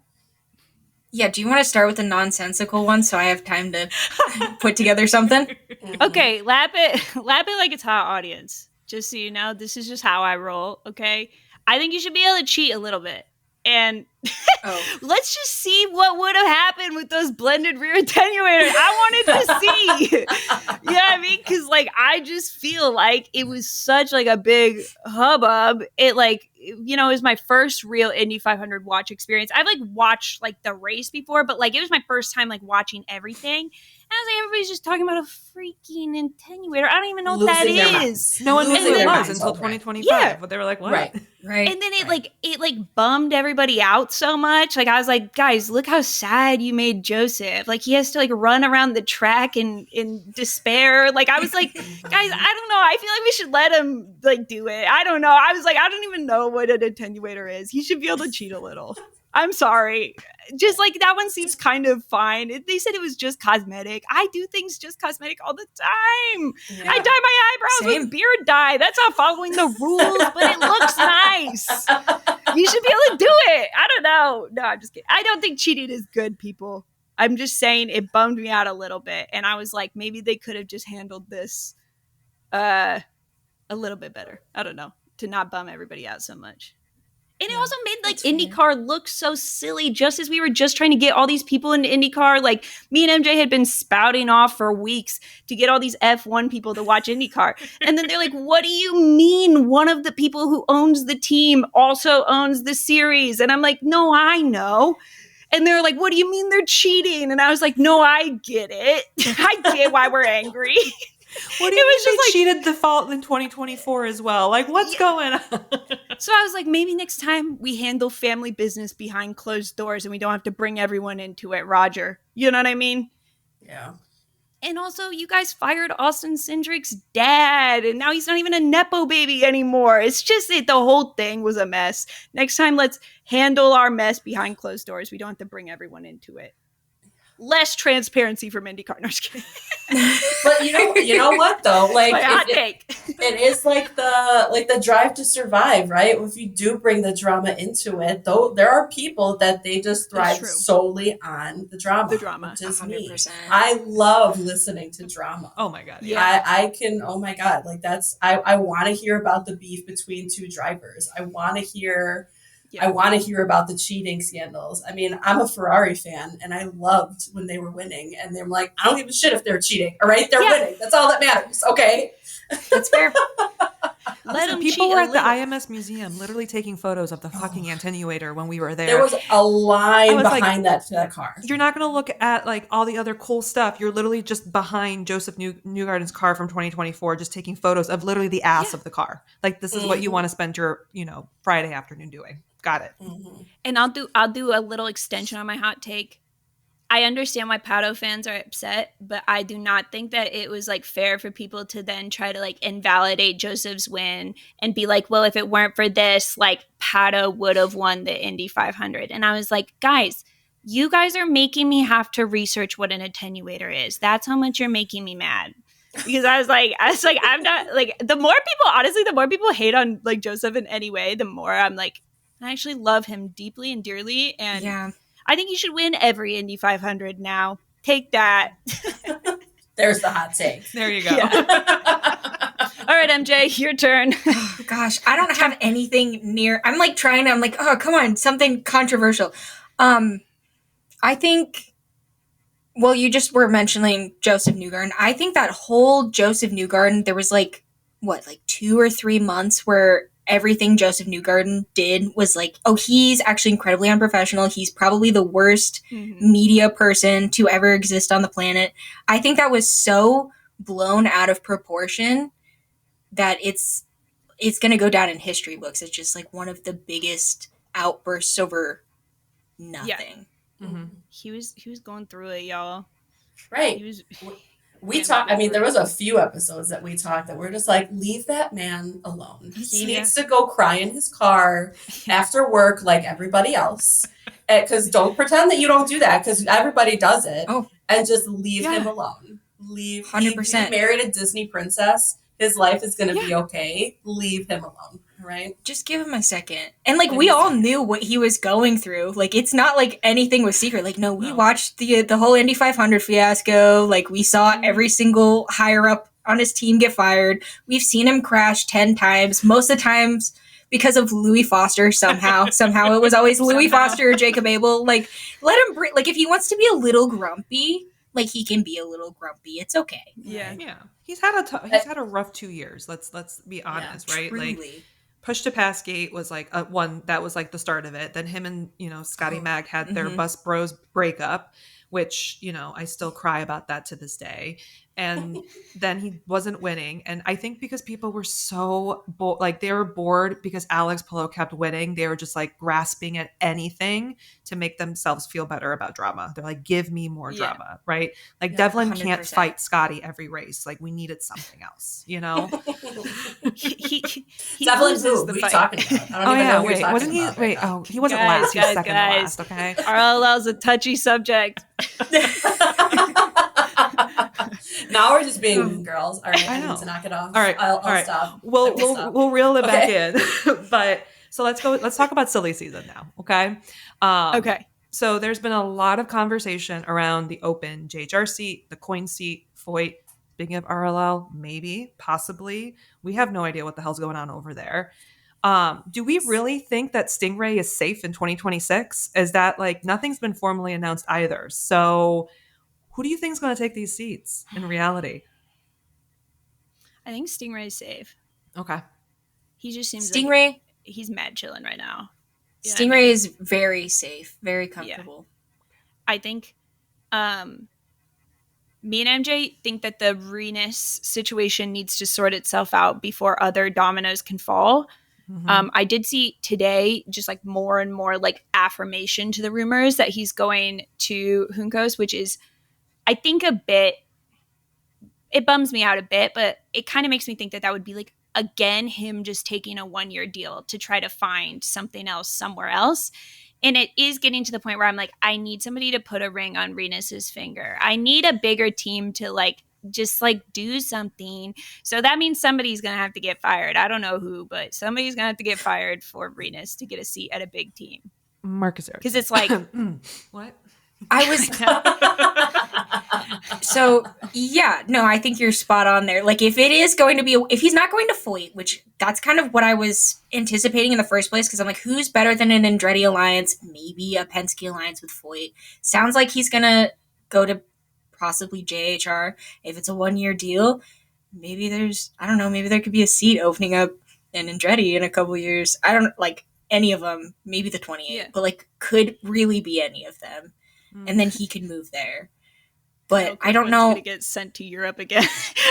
Yeah, do you want to start with the nonsensical one so I have time to put together something? Okay, lap it like it's hot, audience. Just so you know, this is just how I roll. Okay, I think you should be able to cheat a little bit, and let's just see what would have happened with those blended rear attenuators. I wanted to see. You know what I mean? Because like I just feel like it was such like a big hubbub. It like it was my first real Indy 500 watch experience. I've like watched like the race before, but like it was my first time like watching everything. And I was like, everybody's just talking about a freaking attenuator. I don't even know what that Losing their is. minds. No one knew Losing who it their was minds until over it. 2025. Yeah. But they were like, what? Right. Right. And then it bummed everybody out so much. Like I was like, guys, look how sad you made Joseph. Like he has to like run around the track in despair. Like I was like, guys, I don't know. I feel like we should let him like do it. I don't know. I was like, I don't even know what an attenuator is. He should be able to cheat a little. I'm sorry. Just like that one seems kind of fine. They said it was just cosmetic. I do things just cosmetic all the time. Yeah. I dye my eyebrows Same. with beard dye. That's not following the rules, but it looks nice. You should be able to do it. I don't know. No, I'm just kidding. I don't think cheating is good, people. I'm just saying it bummed me out a little bit. And I was like, maybe they could have just handled this a little bit better. I don't know. To not bum everybody out so much. And it also made like IndyCar look so silly, just as we were just trying to get all these people into IndyCar. Like me and MJ had been spouting off for weeks to get all these F1 people to watch IndyCar. And then they're like, what do you mean one of the people who owns the team also owns the series? And I'm like, no, I know. And they're like, what do you mean they're cheating? And I was like, no, I get it. I get why we're angry. What do you It was mean just they cheated the fault in 2024 as well? Like, what's going on? So I was like, maybe next time we handle family business behind closed doors and we don't have to bring everyone into it, Roger. You know what I mean? Yeah. And also, you guys fired Austin Cindric's dad, and now he's not even a Nepo baby anymore. It's just the whole thing was a mess. Next time, let's handle our mess behind closed doors. We don't have to bring everyone into it. Less transparency from IndyCar. No, just kidding. But you know what though? Like My hot take. it is like the drive to survive, right? If you do bring the drama into it, though, there are people that they just thrive solely on the drama. The drama. Which is 100%. me. I love listening to drama. Oh my God. Yeah. I can, oh my God, like I want to hear about the beef between two drivers. I want to hear about the cheating scandals. I mean, I'm a Ferrari fan, and I loved when they were winning. And they're like, I don't give a shit if they're cheating. All right, they're winning. That's all that matters. Okay, That's fair. People were at the IMS museum, literally taking photos of the fucking attenuator when we were there. There was a line behind that car. You're not going to look at like all the other cool stuff. You're literally just behind Joseph Newgarden's car from 2024, just taking photos of literally the ass of the car. Like this is what you want to spend your Friday afternoon doing. Got it. Mm-hmm. And I'll do a little extension on my hot take. I understand why Pato fans are upset, but I do not think that it was like fair for people to then try to like invalidate Joseph's win and be like, well, if it weren't for this, like Pato would have won the Indy 500. And I was like, guys, you guys are making me have to research what an attenuator is. That's how much you're making me mad. Because I was like, I'm not like, the more people hate on like Joseph in any way, the more I'm like, I actually love him deeply and dearly. And Yeah. I think he should win every Indy 500 now. Take that. There's the hot take. There you go. Yeah. All right, MJ, your turn. Oh, gosh, I don't have anything near. I'm like, oh, come on, something controversial. I think, well, you just were mentioning Joseph Newgarden. I think that whole Joseph Newgarden, there was like 2 or 3 months where everything Joseph Newgarden did was like, oh, he's actually incredibly unprofessional. He's probably the worst media person to ever exist on the planet. I think that was so blown out of proportion that it's going to go down in history books. It's just like one of the biggest outbursts over nothing. Yeah. Mm-hmm. He was going through it, y'all. Right. We talked, I mean, there was a few episodes that we talked that we're just like, leave that man alone. He needs to go cry in his car after work like everybody else. Because don't pretend that you don't do that, because everybody does it. Oh. And just leave him alone. 100%. He married a Disney princess. His life is going to be okay. Leave him alone. Right? Just give him a second. And like, we all knew what he was going through. Like, it's not like anything was secret. Like, no, we watched the whole Indy 500 fiasco. Like, we saw every single higher up on his team get fired. We've seen him crash 10 times. Most of the times because of Louis Foster somehow. Somehow it was always Louis Foster or Jacob Abel. Like, let him like, if he wants to be a little grumpy, like, he can be a little grumpy. It's okay. Yeah. Yeah. He's had a rough 2 years. Let's be honest, right? Truly. Like, Push to Pass Gate was like one that was like the start of it. Then him and Scotty Mack had their Bus Bros breakup, which I still cry about that to this day. And then he wasn't winning, and I think because people were so they were bored because Alex Pillow kept winning. They were just like grasping at anything to make themselves feel better about drama. They're like, give me more drama, right? Like Devlin 100%. Can't fight Scotty every race. Like, we needed something else, he Devlin's who? What are you talking about? I don't even know who you're talking wasn't he? about Wait, he wasn't last. He was second to last. Okay, RLL's a touchy subject. Now we're just being mean girls. All right, I need to knock it off. All right, I'll stop. We'll reel it back in. But so let's talk about silly season now. Okay. Okay. So there's been a lot of conversation around the open JHR seat, the coin seat, Foyt. Speaking of RLL, maybe, possibly, we have no idea what the hell's going on over there. Do we really think that Stingray is safe in 2026? Is that nothing's been formally announced either? So who do you think is going to take these seats in reality? I think Stingray's safe. Okay. He just seems Stingray. He's mad chilling right now. Stingray is very safe, very comfortable. Yeah. I think Me and MJ think that the Renus situation needs to sort itself out before other dominoes can fall. I did see today just like more and more like affirmation to the rumors that he's going to Juncos, which is, I think, a bit, it bums me out a bit, but it kind of makes me think that that would be like, again, him just taking a 1-year deal to try to find something else somewhere else. And it is getting to the point where I'm like, I need somebody to put a ring on Renus's finger. I need a bigger team to like just like do something. So that means somebody's going to have to get fired. I don't know who, but somebody's going to have to get fired for Renus to get a seat at a big team. Marcus Ericsson. Because it's like, what? I was so yeah, no, I think you're spot on there. Like if it is going to be, if he's not going to Foyt, which that's kind of what I was anticipating in the first place, because I'm like, who's better than an Andretti alliance? Maybe a Penske alliance with Foyt. Sounds like he's gonna go to possibly JHR. If it's a 1-year deal, maybe there's, I don't know, maybe there could be a seat opening up in Andretti in a couple years. I don't like any of them, maybe the 28, but like could really be any of them. And then he could move there. But I don't know. Going to get sent to Europe again.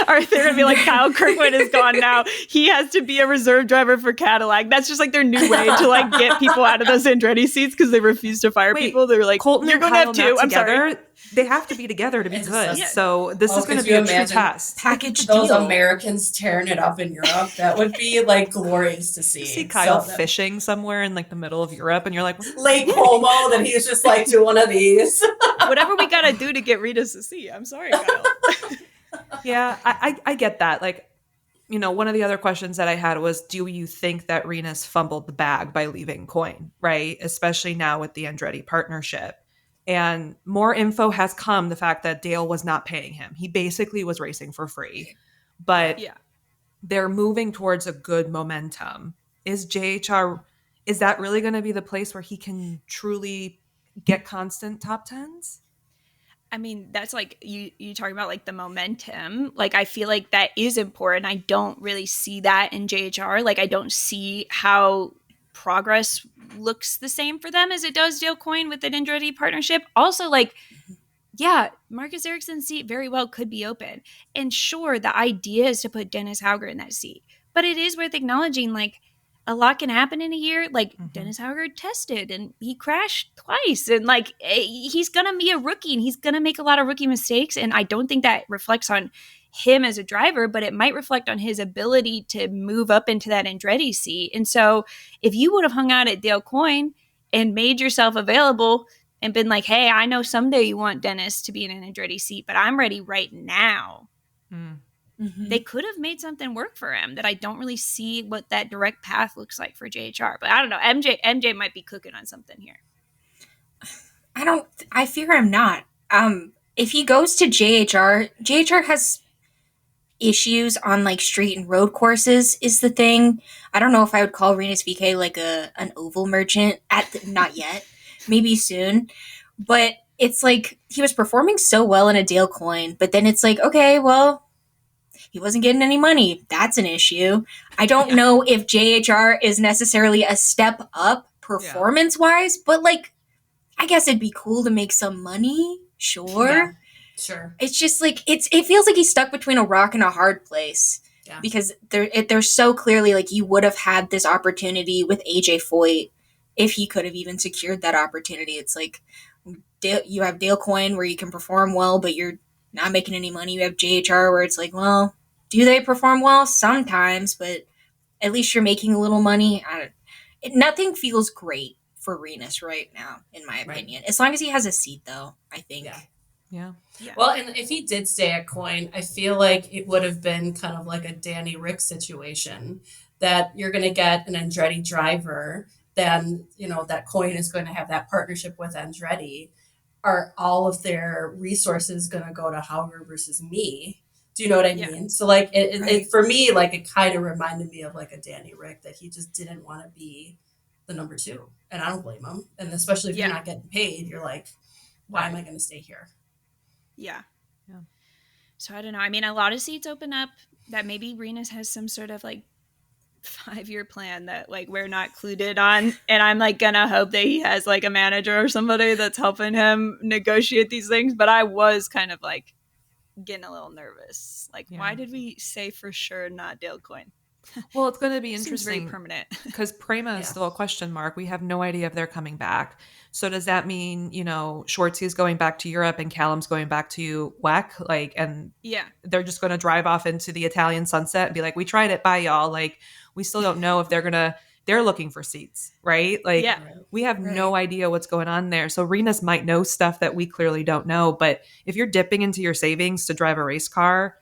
Or they're going to be like, Kyle Kirkwood is gone now. He has to be a reserve driver for Cadillac. That's just like their new way to like get people out of those Andretti seats because they refuse to fire people. They're like, Colton, you're going to have two. I'm sorry. They have to be together to be good. Yeah. So this is going to be a true test. Package Those deal. Americans tearing it up in Europe. That would be like glorious to see. You see Kyle fishing somewhere in like the middle of Europe, and you're like, Lake Como, that he's just like, do one of these. Whatever we got to do to get Rita's to see. I'm sorry, Kyle. Yeah, I get that. Like, you know, one of the other questions that I had was, do you think that Renus fumbled the bag by leaving Coin, right? Especially now with the Andretti partnership. And more info has come, the fact that Dale was not paying him. He basically was racing for free. But they're moving towards a good momentum. Is JHR, is that really going to be the place where he can truly get constant top tens? I mean, that's like you talking about like the momentum. Like I feel like that is important. I don't really see that in JHR. Like I don't see how progress looks the same for them as it does Dale Coyne with an Andretti partnership. Also, like, yeah, Marcus Ericsson's seat very well could be open. And sure, the idea is to put Dennis Hauger in that seat. But it is worth acknowledging, like, a lot can happen in a year. Like, Dennis Hauger tested and he crashed twice. And, like, he's going to be a rookie and he's going to make a lot of rookie mistakes. And I don't think that reflects on him as a driver, but it might reflect on his ability to move up into that Andretti seat. And so if you would have hung out at Dale Coyne and made yourself available and been like, hey, I know someday you want Dennis to be in an Andretti seat, but I'm ready right now. They could have made something work for him that I don't really see what that direct path looks like for JHR. But I don't know. MJ might be cooking on something here. I fear I'm not. If he goes to JHR has issues on like street and road courses is the thing. I don't know if I would call Renus VK like an oval merchant not yet, maybe soon. But it's like he was performing so well in a Dale Coyne, but then it's like, okay, well, he wasn't getting any money. That's an issue. I don't know if JHR is necessarily a step up performance-wise, but like, I guess it'd be cool to make some money. Sure. Yeah, sure. It's just like, it feels like he's stuck between a rock and a hard place. Yeah. Because they're so clearly like you would have had this opportunity with AJ Foyt if he could have even secured that opportunity. It's like you have Dale Coyne where you can perform well, but you're not making any money. You have JHR where it's like, well, do they perform well? Sometimes, but at least you're making a little money. Nothing feels great for Renus right now, in my opinion. As long as he has a seat, though, I think. Yeah. Well, and if he did stay at Coyne, I feel like it would have been kind of like a Danny Rick situation, that you're going to get an Andretti driver, then, you know, that Coyne is going to have that partnership with Andretti. Are all of their resources going to go to Hauger versus me? Do you know what I mean? So like it for me, like it kind of reminded me of like a Danny Rick, that he just didn't want to be the number two. And I don't blame him. And especially if you're not getting paid, you're like, why am I going to stay here? Yeah. So I don't know. I mean, a lot of seats open up that maybe Renus has some sort of like 5-year plan that like we're not clued in on, and I'm like gonna hope that he has like a manager or somebody that's helping him negotiate these things. But I was kind of like, getting a little nervous. Like, Yeah. why did we say for sure not Dale Coyne? Well, it's going to be Seems very interesting permanent. because Prema is still a question mark. We have no idea if they're coming back. So does that mean, Schwartzy is going back to Europe and Callum's going back to WEC? Like, and Yeah. they're just going to drive off into the Italian sunset and be like, we tried it, bye y'all. Like, we still don't know if they're looking for seats, right? Like, Yeah. we have no idea what's going on there. So Renus might know stuff that we clearly don't know. But if you're dipping into your savings to drive a race car,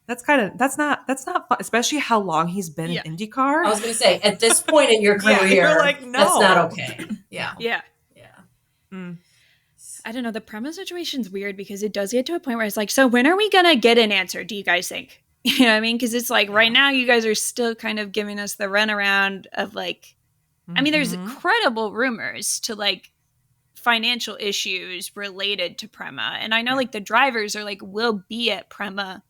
that's not fun, especially how long he's been in IndyCar. I was going to say, at this point in your career, you're like, no. That's not okay. Yeah. Yeah. Mm. I don't know. The Prema situation's weird because it does get to a point where it's like, so when are we going to get an answer, do you guys think? You know what I mean? Because it's like right now you guys are still kind of giving us the runaround of like, I mean, there's credible rumors to like financial issues related to Prema. And I know like the drivers are like, we'll be at Prema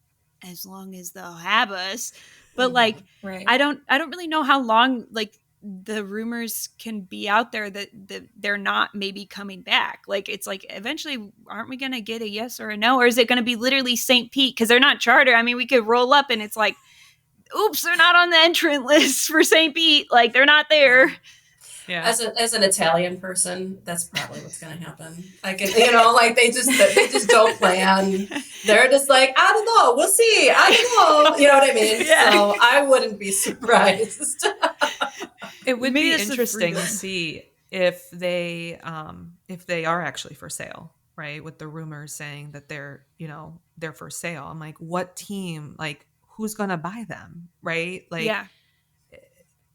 as long as they'll have us. But like, I don't really know how long like the rumors can be out there that they're not maybe coming back. Like, it's like, eventually, aren't we going to get a yes or a no? Or is it going to be literally St. Pete? Because they're not charter. I mean, we could roll up and it's like, oops, they're not on the entrant list for St. Pete. Like, they're not there. Yeah. As an Italian person, that's probably what's going to happen. Like, like they just don't plan. They're just like, I don't know, we'll see. I don't know. You know what I mean? Yeah. So I wouldn't be surprised. It would Maybe be that's the interesting to freedom. see if they are actually for sale, right? With the rumors saying that they're for sale. I'm like, what team? Like, who's going to buy them, right? Like, Yeah.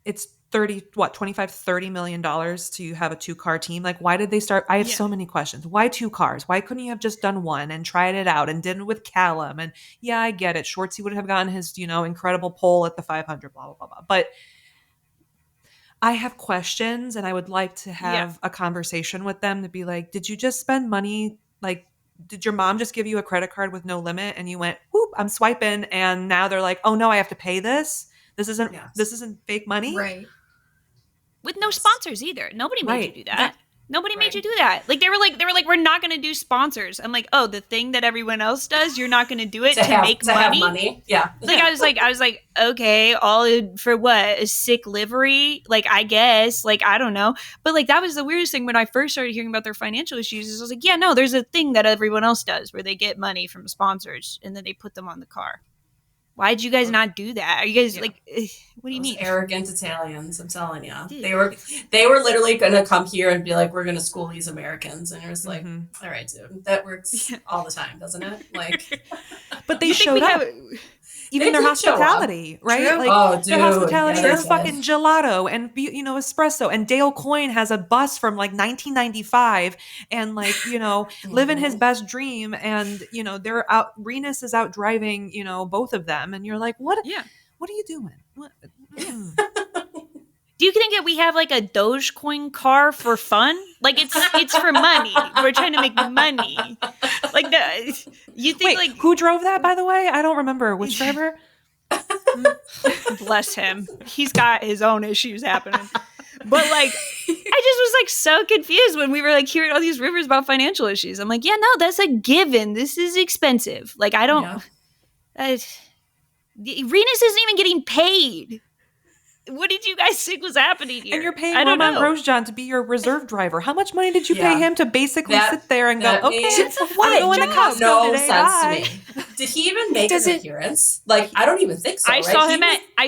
it's 30 million dollars to have a 2-car team. Like, why did they start? I have so many questions. Why 2 cars? Why couldn't you have just done one and tried it out and did it with Callum? And yeah, I get it. Schwartzy would have gotten his, incredible pole at the 500, blah, blah, blah, blah. But I have questions and I would like to have a conversation with them to be like, did you just spend money? Like, did your mom just give you a credit card with no limit and you went, whoop, I'm swiping. And now they're like, oh no, I have to pay this. This isn't fake money. Right. With no sponsors either. Nobody made you do that. Yeah. Nobody made you do that. Like they were like, we're not going to do sponsors. I'm like, oh, the thing that everyone else does, you're not going to do it to make money. Have money. Yeah. Like I was like, okay, all for what? A sick livery? Like I guess, like I don't know. But like that was the weirdest thing when I first started hearing about their financial issues. Is I was like, yeah, no, there's a thing that everyone else does where they get money from sponsors and then they put them on the car. Why did you guys not do that? Are you guys like, what do you mean? Arrogant Italians, I'm telling you. They were literally going to come here and be like, we're going to school these Americans. And it was like, all right, dude, that works all the time, doesn't it? Like, but they showed up. Even their hospitality, right? True. Like their hospitality yes, is fucking gelato and espresso. And Dale Coyne has a bus from like 1995 and like living his best dream. And they're out. Renus is out driving both of them, and you're like, what? Yeah. What are you doing? What? Do you think that we have like a Dogecoin car for fun? Like it's for money. We're trying to make money. Like you think like who drove that, by the way? I don't remember which driver. Bless him. He's got his own issues happening. But like I just was like so confused when we were like hearing all these rumors about financial issues. I'm like, yeah, no, that's a given. This is expensive. Like I don't Renus isn't even getting paid. What did you guys think was happening here? And you're paying Roman Grosjean to be your reserve driver. How much money did you pay him to basically sit there and go, okay, I'm going to Costco no today. sense Bye. to me. Did he even make an appearance? Like, I don't even think so. I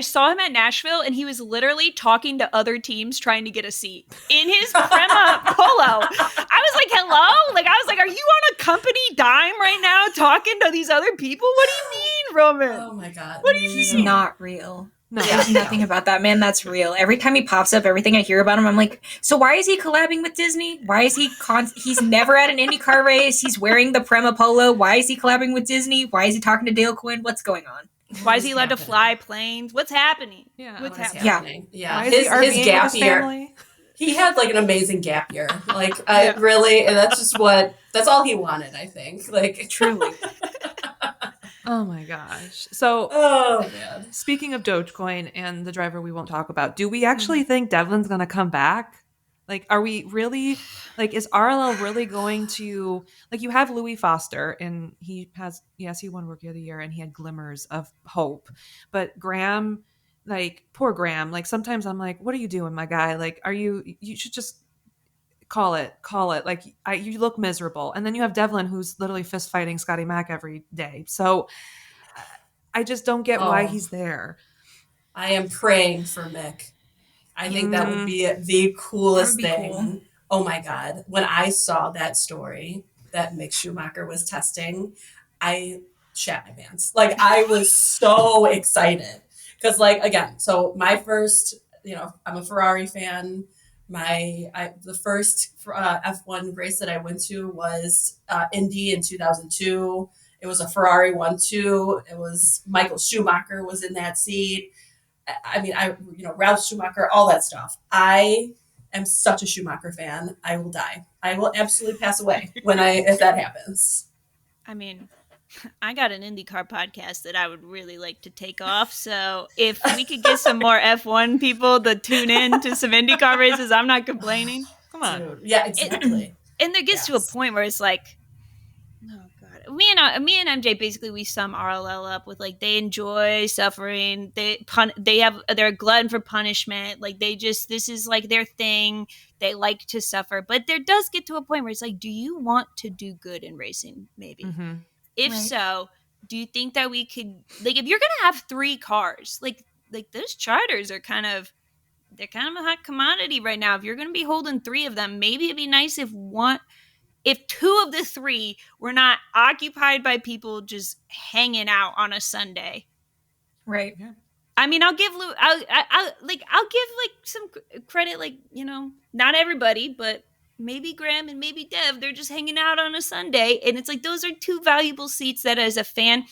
saw him at Nashville, and he was literally talking to other teams trying to get a seat in his Prema Polo. I was like, hello? Like, I was like, are you on a company dime right now talking to these other people? What do you mean, Roman? Oh my God. What do you mean? He's not real. No, There's nothing about that man that's real. Every time he pops up, everything I hear about him, I'm like, so why is he collabing with Disney? Why is he he's never at an IndyCar race? He's wearing the Prema Polo. Why is he collabing with Disney? Why is he talking to Dale Coyne? What's going on? Why is he allowed to fly planes? What's happening? Yeah. What's happening? Yeah. Why is he His gap year. family? He had like an amazing gap year. Like really, and that's all he wanted, I think. Like truly. Oh my gosh. So, man. Speaking of Dogecoin and the driver we won't talk about, do we actually think Devlin's going to come back? Like, are we really, like, is RLL really going to, like, you have Louis Foster, and he has, yes, he won Rookie of the Year, and he had glimmers of hope. But Graham, like, poor Graham, like, sometimes I'm like, what are you doing, my guy? Like, you should just call it. Like, you look miserable. And then you have Devlin, who's literally fist fighting Scotty Mack every day. So I just don't get why Oh, he's there. I am praying for Mick. I think that would be the That coolest would be thing. cool. Oh my God. When I saw that story that Mick Schumacher was testing, I shat my pants. Like, I was so excited. Because, like, again, so my first, I'm a Ferrari fan. The first F1 race that I went to was Indy in 2002. It was a Ferrari 1-2. It was Michael Schumacher was in that seat. I mean, Ralph Schumacher, all that stuff. I am such a Schumacher fan. I will die. I will absolutely pass away if that happens. I mean, I got an IndyCar podcast that I would really like to take off. So if we could get some more F1 people to tune in to some IndyCar races, I'm not complaining. Come on. Dude. Yeah, exactly. And there gets to a point where it's like, oh god, me and MJ basically we sum RLL up with like they enjoy suffering. They're a glutton for punishment. Like this is like their thing. They like to suffer, but there does get to a point where it's like, do you want to do good in racing? Maybe. Mm-hmm. If Right. so, do you think that we could, like, if you're gonna have 3 cars, like those charters are they're kind of a hot commodity right now. If you're gonna be holding 3 of them, maybe it'd be nice if 2 of the 3 were not occupied by people just hanging out on a Sunday. Right. Yeah. I mean, I'll give some credit, like, not everybody, but maybe Graham and maybe Dev, they're just hanging out on a Sunday. And it's like, those are 2 valuable seats that as a fan,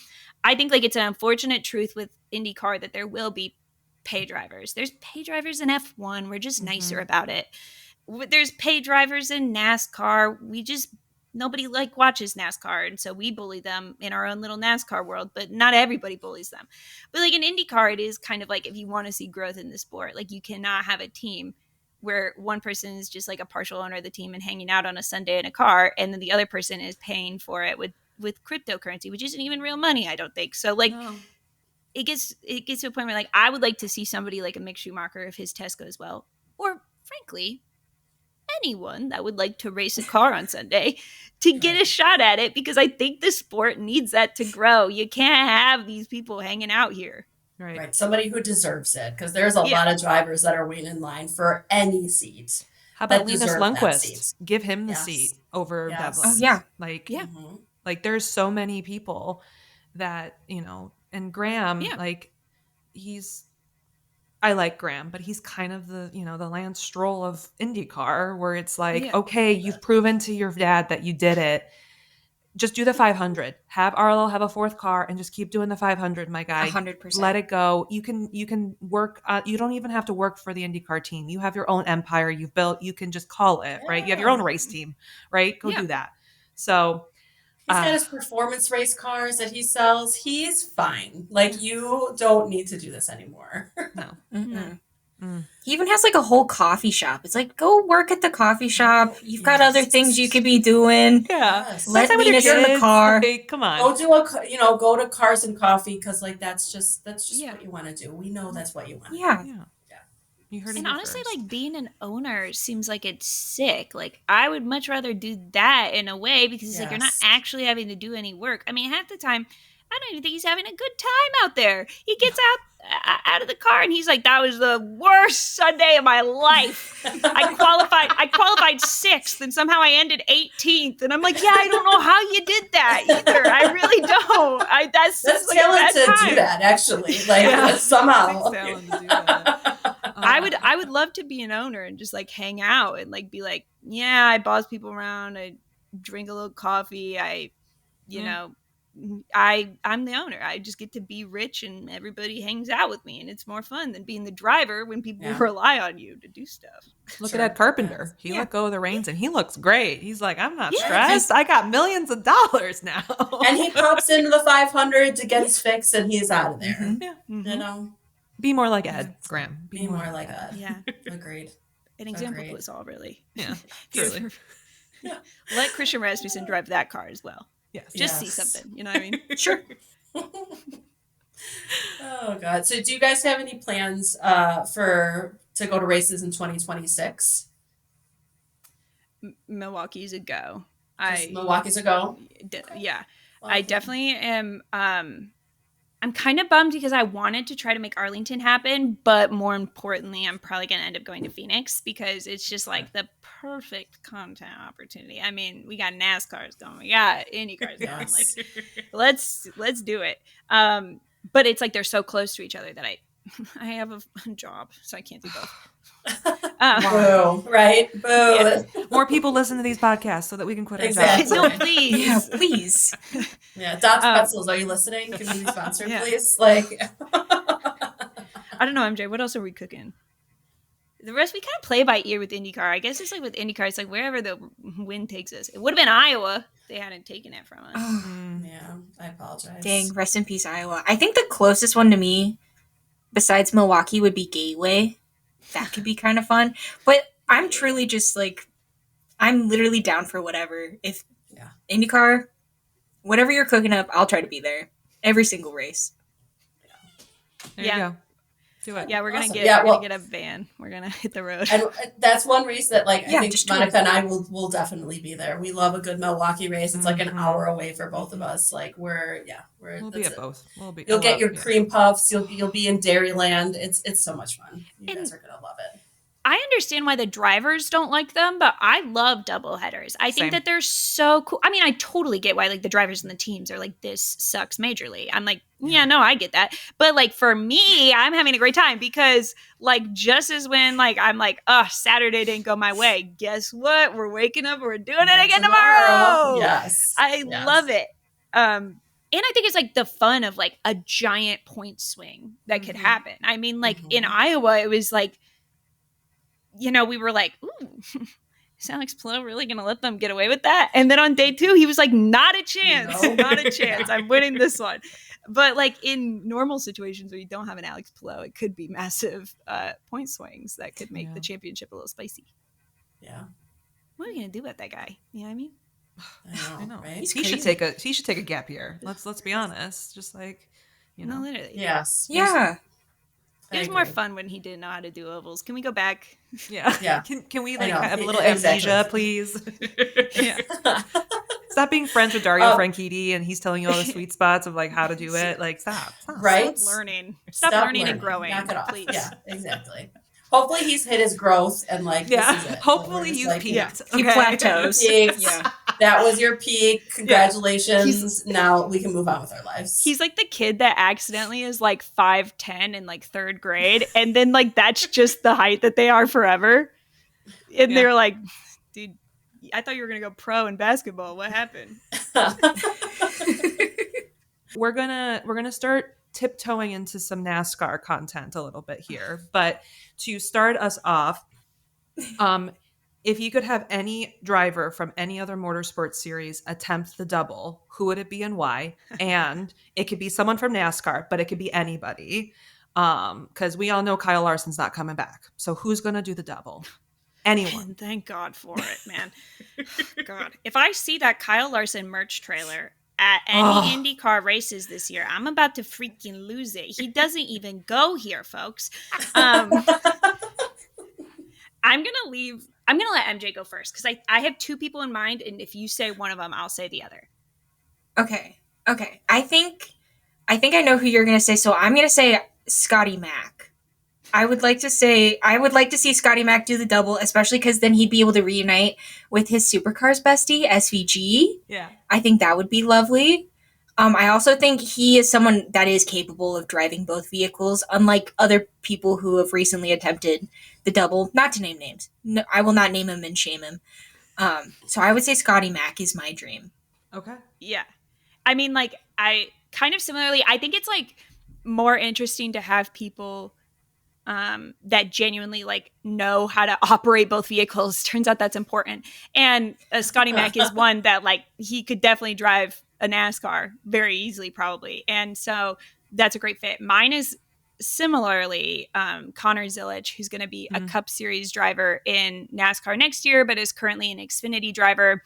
I think like it's an unfortunate truth with IndyCar that there will be pay drivers. There's pay drivers in F1. We're just nicer about it. There's pay drivers in NASCAR. Nobody like watches NASCAR. And so we bully them in our own little NASCAR world, but not everybody bullies them. But like in IndyCar, it is kind of like, if you want to see growth in the sport, like you cannot have a team where one person is just like a partial owner of the team and hanging out on a Sunday in a car, and then the other person is paying for it with cryptocurrency, which isn't even real money, I don't think. So like it gets to a point where like I would like to see somebody like a Mick Schumacher if his test goes well, or frankly anyone that would like to race a car on Sunday to get a shot at it, because I think the sport needs that to grow. You can't have these people hanging out here. Right. Somebody who deserves it, because there's a lot of drivers that are waiting in line for any seat. How about that Linus deserve that Lundqvist? seat. Give him the Yes. seat over Yes. Devlin. Oh, yeah. Like, Mhm. like there's so many people that, and Graham, like I like Graham, but he's kind of the, the Lance Stroll of IndyCar, where it's like, okay, you've proven to your dad that you did it. Just do the 500. Have Arlo have a 4th car and just keep doing the 500, my guy. 100%. Let it go. You can work. You don't even have to work for the IndyCar team. You have your own empire you've built. You can just call it, right? You have your own race team, right? Go do that. So he's got his performance race cars that he sells. He's fine. Like, you don't need to do this anymore. no. He even has like a whole coffee shop. It's like, go work at the coffee shop. You've got other things you could be doing. Yeah. Yes. Let Spend time with Venus your in the kids. car. Like, come on. Go to Cars and Coffee, because like that's just what you want to do. We know that's what you want. Yeah. You heard it. And here honestly, first. like being an owner seems like it's sick. Like I would much rather do that in a way, because it's like you're not Yes. actually having to do any work. I mean, half the time, I don't even think he's having a good time out there. He gets out of the car and he's like, "That was the worst Sunday of my life. I qualified 6th, and somehow I ended 18th." And I'm like, "Yeah, I don't know how you did that either. I really don't. That's like talent a bad to time." do that, actually. Like, somehow. Takes talent to do that. I would love to be an owner and just like hang out and like be like, yeah, I boss people around, I drink a little coffee, I'm the owner. I just get to be rich and everybody hangs out with me, and it's more fun than being the driver when people rely on you to do stuff. Look at Ed Carpenter. He let go of the reins and he looks great. He's like, I'm not stressed. I got millions of dollars now. And he pops into the 500 to get his fix, and he's out of there. Yeah. You know? Be more like Ed, Graham. Be more like Ed. Yeah. Agreed. an example Agreed. to us all, really. Yeah, truly. Let Christian Rasmussen drive that car as well. Yes. Just see Yes. something. You know what I mean? Sure. Oh God! So, do you guys have any plans to go to races in 2026? Milwaukee's a go. Milwaukee's a go. Yeah. Well, I definitely am. I'm kind of bummed because I wanted to try to make Arlington happen, but more importantly, I'm probably going to end up going to Phoenix because it's just like the perfect content opportunity. I mean, we got NASCAR's going, we got IndyCar's going. Yes. Like, let's do it. But it's like they're so close to each other that I have a job, so I can't do both. Boo! Right? Boo! Yeah. More people listen to these podcasts so that we can quit our Exactly. jobs. No, please. Yeah, please. Yeah, Dots Pretzels, are you listening? Can we be sponsored, Yeah. please? Like, I don't know, MJ. What else are we cooking? The rest we kind of play by ear with IndyCar. I guess it's like with IndyCar, it's like wherever the wind takes us. It would have been Iowa if they hadn't taken it from us. Oh, yeah, I apologize. dang, rest in peace, Iowa. I think the closest one to me, besides Milwaukee, would be Gateway. That could be kind of fun. But I'm truly just like, I'm literally down for whatever. If IndyCar, whatever you're cooking up, I'll try to be there. Every single race. There you go. Do it. Yeah, we're gonna Awesome. get Yeah, we're well- gonna get a van. We're gonna hit the road. And that's one race that, like, I Yeah, think just do Monica and I will definitely be there. We love a good Milwaukee race. It's like an Mhm. hour away for both of us. Like, we'll We'll be at both. We'll be. You'll get your yeah. cream puffs. You'll be in Dairyland. It's so much fun. You And- guys are gonna love it. I understand why the drivers don't like them, but I love double headers. I think Same. that they're so cool. I mean, I totally get why like the drivers and the teams are like, this sucks majorly. I'm like, yeah, no, I get that. But like for me, I'm having a great time because like just as when like I'm like, oh, Saturday didn't go my way. Guess what? We're waking up, we're doing it again tomorrow. Yes. I Yes. love it. And I think it's like the fun of like a giant point swing that could happen. I mean, like in Iowa, it was like, you know, we were like, ooh, is Alex Pillow really going to let them get away with that? And then on day 2, he was like, not a chance, No. not a chance. I'm winning this one. But like in normal situations where you don't have an Alex Pillow, it could be massive point swings that could make the championship a little spicy. Yeah. What are we going to do about that guy? You know what I mean? I know. Right? He should take a gap year. Let's be honest. Just like, you know. No, literally. Yes. Yeah. It was more fun when he didn't know how to do ovals. Can we go back? Yeah. Yeah. Can we I like know. have a little Exactly. amnesia, please? Yeah. Stop being friends with Dario Franchitti and he's telling you all the sweet spots of like how to do it. Like stop. Right? Stop learning. Stop learning and growing. Knock it off. Please. Yeah, exactly. Hopefully he's hit his growth and like Yeah. this is it. Hopefully We're just you like, peaked. He plateaus. Peaked. Yeah. That was your peak. Congratulations. Now we can move on with our lives. He's like the kid that accidentally is like 5'10" in like 3rd grade. And then like that's just the height that they are forever. And they're like, dude, I thought you were going to go pro in basketball. What happened? We're gonna start tiptoeing into some NASCAR content a little bit here. But to start us off, if you could have any driver from any other motorsports series attempt the double, who would it be and why? And it could be someone from NASCAR, but it could be anybody. Because we all know Kyle Larson's not coming back. So who's going to do the double? Anyone. And thank God for it, man. God. If I see that Kyle Larson merch trailer at any IndyCar races this year, I'm about to freaking lose it. He doesn't even go here, folks. I'm gonna let MJ go first because I have 2 people in mind, and if you say one of them, I'll say the other. Okay. I think I know who you're gonna say. So I'm gonna say Scotty Mack. I would like to see Scotty Mack do the double, especially because then he'd be able to reunite with his supercars bestie SVG. Yeah. I think that would be lovely. I also think he is someone that is capable of driving both vehicles, unlike other people who have recently attempted the double. Not to name names. No, I will not name him and shame him. So I would say Scotty Mack is my dream. Okay. Yeah. I mean, like, I kind of similarly, I think it's like more interesting to have people that genuinely like know how to operate both vehicles. Turns out that's important. And Scotty Mack is one that like he could definitely drive a NASCAR very easily, probably. And so that's a great fit. Mine is similarly, Connor Zilisch, who's going to be a Cup Series driver in NASCAR next year, but is currently an Xfinity driver.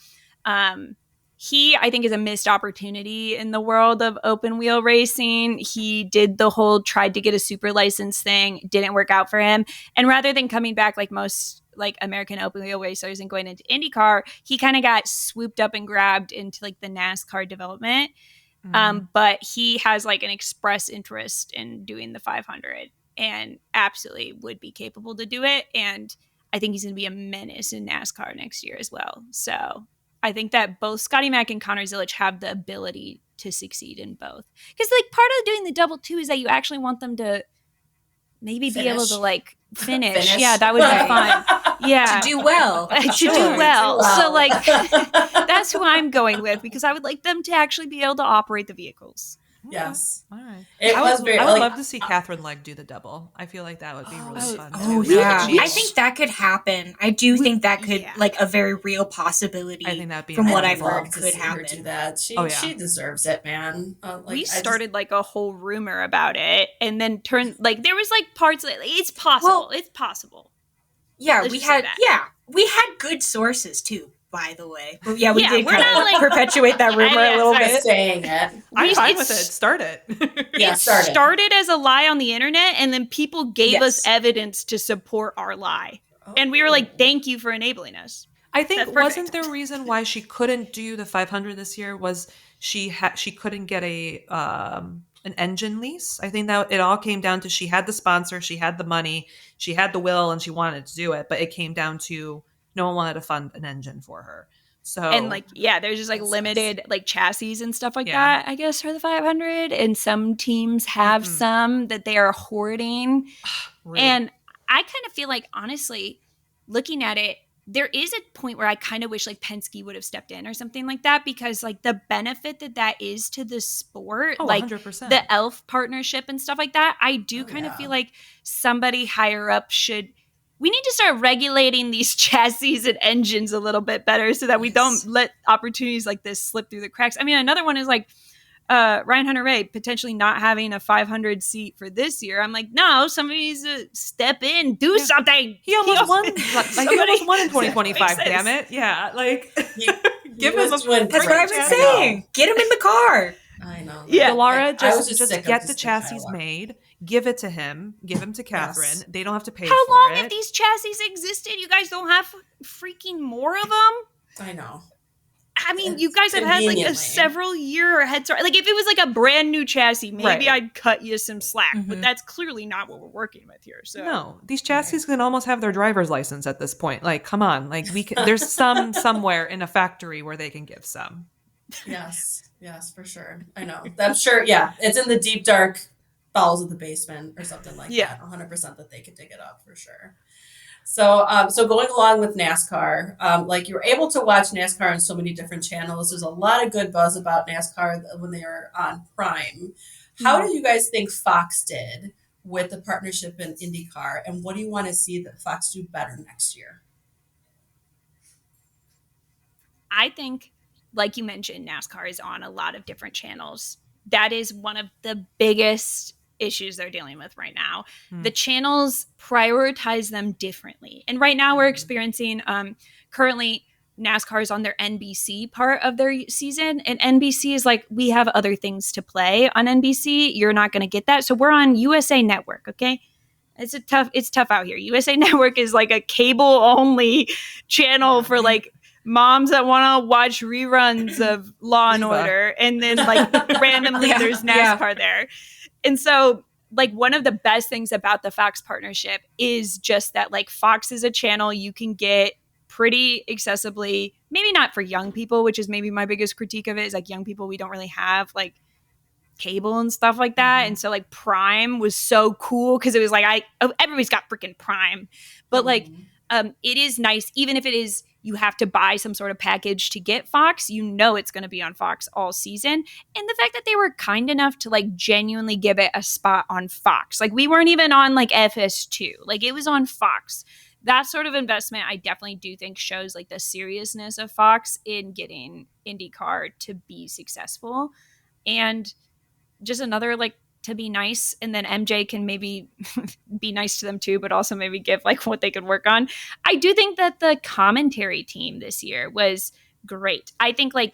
He, I think, is a missed opportunity in the world of open wheel racing. He did the whole tried to get a super license thing, didn't work out for him. And rather than coming back like most like American open wheel racers and going into IndyCar, he kind of got swooped up and grabbed into like the NASCAR development. But he has like an express interest in doing the 500 and absolutely would be capable to do it. And I think he's going to be a menace in NASCAR next year as well. So I think that both Scotty Mack and Connor Zilisch have the ability to succeed in both. Because like part of doing the double two is that you actually want them to maybe be able to like finish. Yeah, that would be fun. Yeah. To do well. To do well. So like that's who I'm going with because I would like them to actually be able to operate the vehicles. Yes. All right. I would love to see Catherine Legg do the double. I feel like that would be really fun. Oh, too. yeah. I think that could happen. I do think that could, like, a very real possibility. I think that'd be from what I've love heard to could see her happen. do that. She deserves it, man. We started like a whole rumor about it, and then turned like there was like parts that it's possible. Well, it's possible. Yeah, Let's we just say had that. we had good sources too. By the way, but yeah, we did we're kind not, of like- perpetuate that rumor a little bit. saying it. I'm fine with it. Start it. Yeah, It started as a lie on the internet, and then people gave us Yes. evidence to support our lie, and we were like, "Thank you for enabling us." I think That's perfect. wasn't the reason why she couldn't do the 500 this year was she couldn't get a an engine lease. I think that it all came down to she had the sponsor, she had the money, she had the will, and she wanted to do it, but it came down to no one wanted to fund an engine for her. So And like, there's just like limited like chassis and stuff like that, I guess, for the 500. And some teams have some that they are hoarding. Rude. And I kind of feel like, honestly, looking at it, there is a point where I kind of wish like Penske would have stepped in or something like that, because like the benefit that is to the sport, like 100%. the ELF partnership and stuff like that, I do kind of feel like somebody higher up we need to start regulating these chassis and engines a little bit better so that we don't let opportunities like this slip through the cracks. I mean, another one is like Ryan Hunter-Reay potentially not having a 500 seat for this year. I'm like, no, somebody needs to step in, do something. He almost won. He almost won in 2025. Damn it! Yeah, like give him a. That's what I've been saying. Get him in the car. I know. Yeah, Laura, I was just sick of get this the big chassis pile. made. Give it to him. Give him to Catherine. Yes. They don't have to pay How for long it. have these chassis existed? You guys don't have freaking more of them? I know. I mean, you guys have had like a Conveniently. several year head start. Like if it was like a brand new chassis, maybe Right. I'd cut you some slack. Mhm. But that's clearly not what we're working with here. So No, these chassis can almost have their driver's license at this point. Like, come on, like we can. There's some somewhere in a factory where they can give some. Yes, for sure. I know. I'm sure. Yeah, it's in the deep dark bowels of the basement or something like that. 100% that they could dig it up for sure. So, so going along with NASCAR, like you were able to watch NASCAR on so many different channels. There's a lot of good buzz about NASCAR when they are on Prime. How do you guys think Fox did with the partnership in IndyCar, and what do you want to see that Fox do better next year? I think, like you mentioned, NASCAR is on a lot of different channels. That is one of the biggest issues they're dealing with right now. The channels prioritize them differently. And right now we're experiencing currently NASCAR is on their NBC part of their season, and NBC is like, we have other things to play on NBC. You're not going to get that. So we're on USA Network, okay? It's tough out here. USA Network is like a cable only channel for like moms that want to watch reruns of Law and Order, and then like randomly there's NASCAR there. And so like one of the best things about the Fox partnership is just that like Fox is a channel you can get pretty accessibly, maybe not for young people, which is maybe my biggest critique of it, is like young people, we don't really have like cable and stuff like that. And so like Prime was so cool because it was like everybody's got freaking Prime, but like it is nice, even if it is you have to buy some sort of package to get Fox, you know it's going to be on Fox all season. And the fact that they were kind enough to like genuinely give it a spot on Fox, like we weren't even on like FS2, like it was on Fox. That sort of investment I definitely do think shows like the seriousness of Fox in getting IndyCar to be successful. And just another like to be nice, and then MJ can maybe be nice to them too, but also maybe give like what they could work on. I do think that the commentary team this year was great. I think like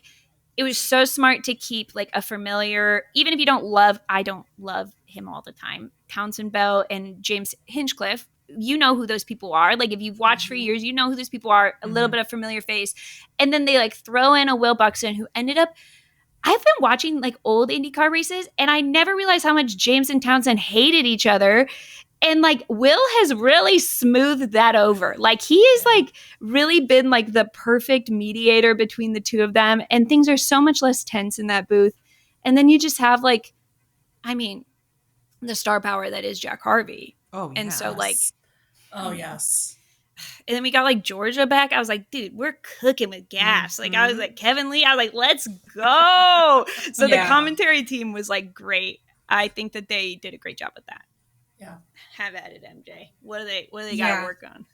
it was so smart to keep like a familiar, even if you don't love, I don't love him all the time, Townsend Bell and James Hinchcliffe. You know who those people are. Like if you've watched for years, you know who those people are, a little bit of familiar face. And then they like throw in a Will Buxton who ended up, I've been watching like old IndyCar races and I never realized how much James and Townsend hated each other. And like Will has really smoothed that over. Like he has like really been like the perfect mediator between the two of them. And things are so much less tense in that booth. And then you just have like, I mean, the star power that is Jack Harvey. Oh, And so like, oh yes. and then we got like Georgia back. I was like, dude, we're cooking with gas. Like I was like, Kevin Lee, I was like, let's go. So the commentary team was like great. I think that they did a great job with that. Yeah. Have at it, MJ. What do they gotta work on?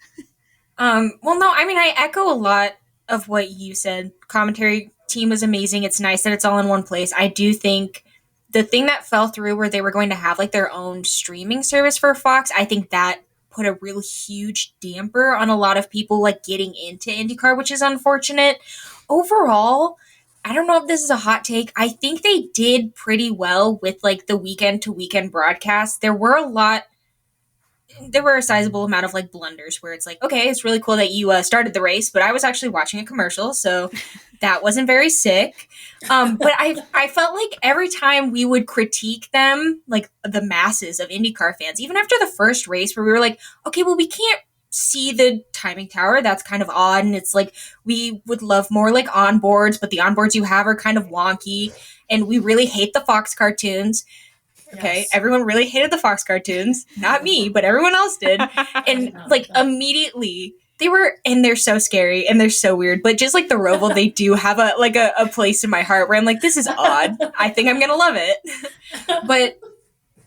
Well, no, I mean, I echo a lot of what you said. Commentary team was amazing. It's nice that it's all in one place. I do think the thing that fell through where they were going to have like their own streaming service for Fox, I think that put a real huge damper on a lot of people like getting into IndyCar, which is unfortunate. Overall, I don't know if this is a hot take. I think they did pretty well with like the weekend to weekend broadcast. There were a sizable amount of like blunders where it's like, okay, it's really cool that you started the race, but I was actually watching a commercial, so that wasn't very sick. But I felt like every time we would critique them, like the masses of IndyCar fans, even after the first race where we were like, okay, well, we can't see the timing tower. That's kind of odd. And it's like, we would love more like onboards, but the onboards you have are kind of wonky. And we really hate the Fox cartoons. Okay, yes. Everyone really hated the Fox cartoons. Not me, but everyone else did. And like immediately they're so scary and they're so weird. But just like the Roval, they do have a place in my heart where I'm like, this is odd. I think I'm gonna love it. But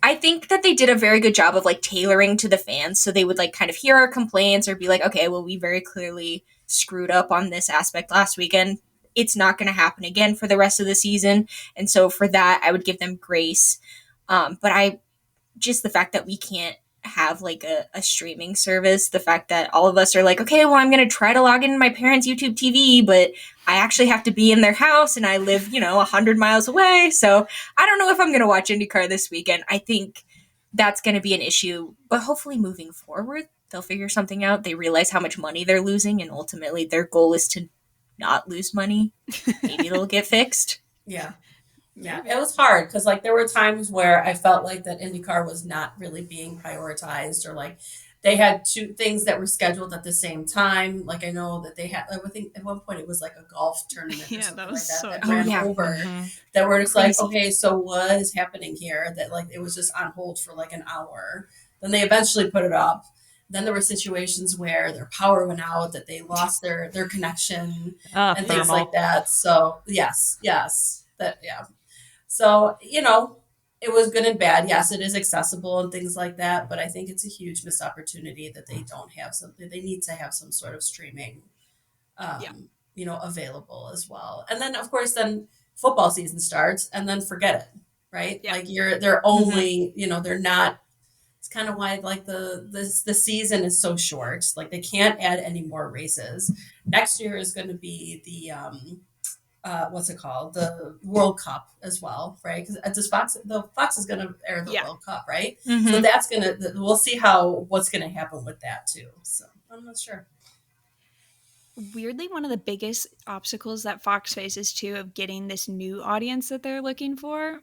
I think that they did a very good job of like tailoring to the fans, so they would like kind of hear our complaints or be like, okay, well, we very clearly screwed up on this aspect last weekend. It's not going to happen again for the rest of the season. And so for that, I would give them grace. But just the fact that we can't have like a streaming service, the fact that all of us are like, okay, well, I'm going to try to log into my parents' YouTube TV, but I actually have to be in their house and I live, 100 miles away. So I don't know if I'm going to watch IndyCar this weekend. I think that's going to be an issue, but hopefully moving forward, they'll figure something out. They realize how much money they're losing and ultimately their goal is to not lose money. Maybe it'll get fixed. Yeah. Yeah, it was hard because like there were times where I felt like that IndyCar was not really being prioritized, or like they had two things that were scheduled at the same time. Like I know that they had, I think at one point it was like a golf tournament or something that ran over. That were just like, okay, so what is happening here? That like it was just on hold for like an hour. Then they eventually put it up. Then there were situations where their power went out, that they lost their connection and things like that. So yes, that yeah. So, it was good and bad. Yes, it is accessible and things like that, but I think it's a huge missed opportunity that they don't have something. They need to have some sort of streaming, available as well. And then, of course, then football season starts and then forget it, right? Yeah. Like they're only, they're not, it's kind of why like the season is so short. Like they can't add any more races. Next year is going to be the, what's it called? The World Cup as well, right? Because Fox is going to air the World Cup, right? Mm-hmm. So that's we'll see what's going to happen with that too. So I'm not sure. Weirdly, one of the biggest obstacles that Fox faces too of getting this new audience that they're looking for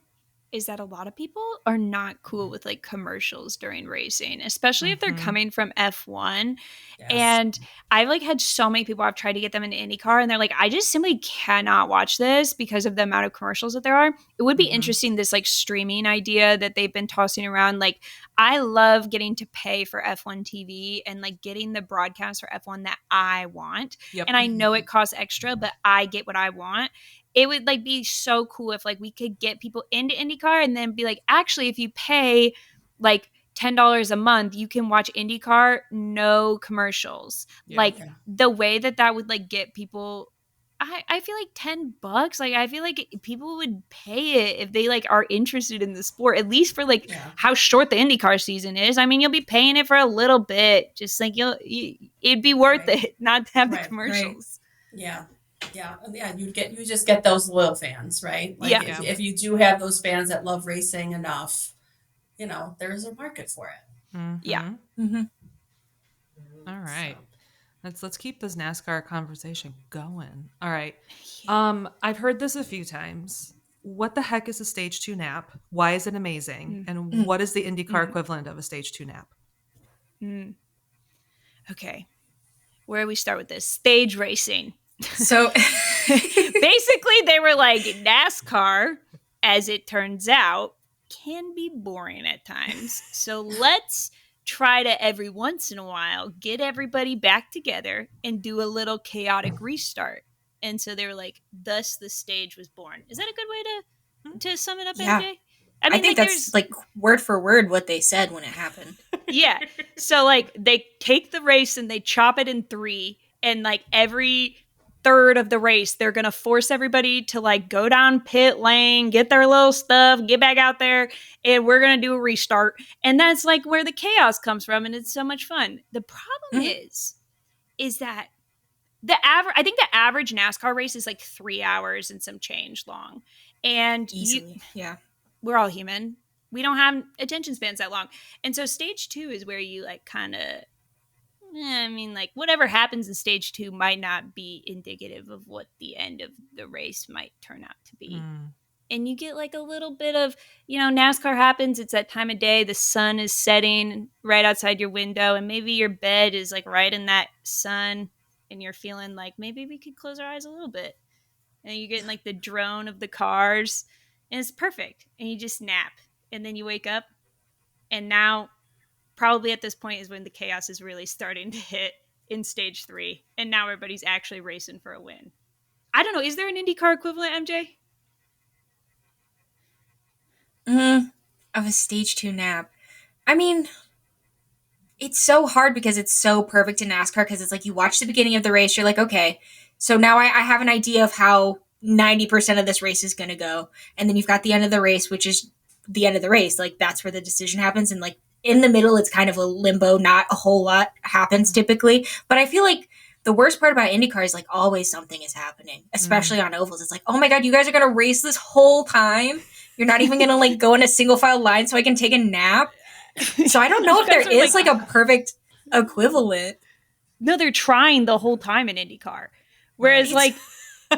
is that a lot of people are not cool with like commercials during racing, especially if they're coming from F1. Yes. And I've like had so many people I've tried to get them into IndyCar and they're like, I just simply cannot watch this because of the amount of commercials that there are. It would be interesting, this like streaming idea that they've been tossing around. Like I love getting to pay for F1 TV and like getting the broadcast for F1 that I want. Yep. And I know it costs extra, but I get what I want. It would like be so cool if like we could get people into IndyCar and then be like, actually, if you pay like $10 a month, you can watch IndyCar, no commercials. The way that would like get people, I feel like $10. Like I feel like people would pay it if they like are interested in the sport, at least for like how short the IndyCar season is. I mean, you'll be paying it for a little bit, just like it'd be worth it not to have the commercials. Yeah. You just get those loyal fans, right? Like if you do have those fans that love racing enough, there's a market for it. Mm-hmm. Yeah. Mm-hmm. All right. Let's keep this NASCAR conversation going. All right. I've heard this a few times. What the heck is a stage 2 nap? Why is it amazing? And what is the IndyCar equivalent of a stage 2 nap? Okay. Where do we start with this? Stage racing. So basically they were like, NASCAR, as it turns out, can be boring at times. So let's try to every once in a while get everybody back together and do a little chaotic restart. And so they were like, thus the stage was born. Is that a good way to sum it up, MJ? I mean, think that's like word for word what they said when it happened. Yeah. So like they take the race and they chop it in 3, and like every third of the race they're gonna force everybody to like go down pit lane, get their little stuff, get back out there, and we're gonna do a restart. And that's like where the chaos comes from, and it's so much fun. The problem is that I think the average NASCAR race is like 3 hours and some change long, and easily we're all human. We don't have attention spans that long. And so stage 2 is where you like kind of, I mean, like whatever happens in stage 2 might not be indicative of what the end of the race might turn out to be. And you get like a little bit of, NASCAR happens. It's that time of day. The sun is setting right outside your window, and maybe your bed is like right in that sun, and you're feeling like maybe we could close our eyes a little bit. And you're getting like the drone of the cars, and it's perfect. And you just nap. And then you wake up, and now probably at this point is when the chaos is really starting to hit in stage 3. And now everybody's actually racing for a win. I don't know. Is there an IndyCar equivalent, MJ? Of a stage 2 nap. I mean, it's so hard because it's so perfect in NASCAR, because it's like you watch the beginning of the race, you're like, okay, so now I have an idea of how 90% of this race is going to go. And then you've got the end of the race, which is the end of the race. Like that's where the decision happens. And like in the middle, it's kind of a limbo. Not a whole lot happens typically. But I feel like the worst part about IndyCar is like always something is happening, especially on ovals. It's like, oh my God, you guys are going to race this whole time. You're not even going to like go in a single file line so I can take a nap. So I don't know if there is like a perfect equivalent. No, they're trying the whole time in IndyCar. Whereas like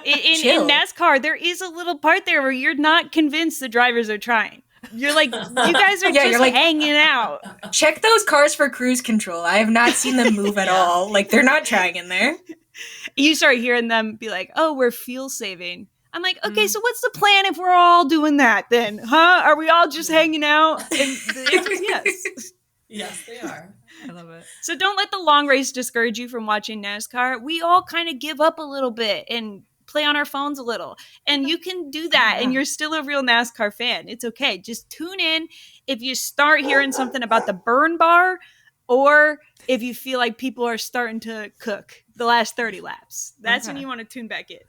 in NASCAR, there is a little part there where you're not convinced the drivers are trying. You're like, you guys are just like, hanging out. Check those cars for cruise control. I have not seen them move at all. Like, they're not trying in there. You start hearing them be like, oh, we're fuel saving. I'm like, okay, so what's the plan if we're all doing that then? Huh? Are we all just hanging out? And the answer is yes. Yes, they are. I love it. So don't let the long race discourage you from watching NASCAR. We all kind of give up a little bit and play on our phones a little, and you can do that and you're still a real NASCAR fan. It's okay. Just tune in if you start hearing something about the burn bar, or if you feel like people are starting to cook the last 30 laps. That's when you want to tune back in.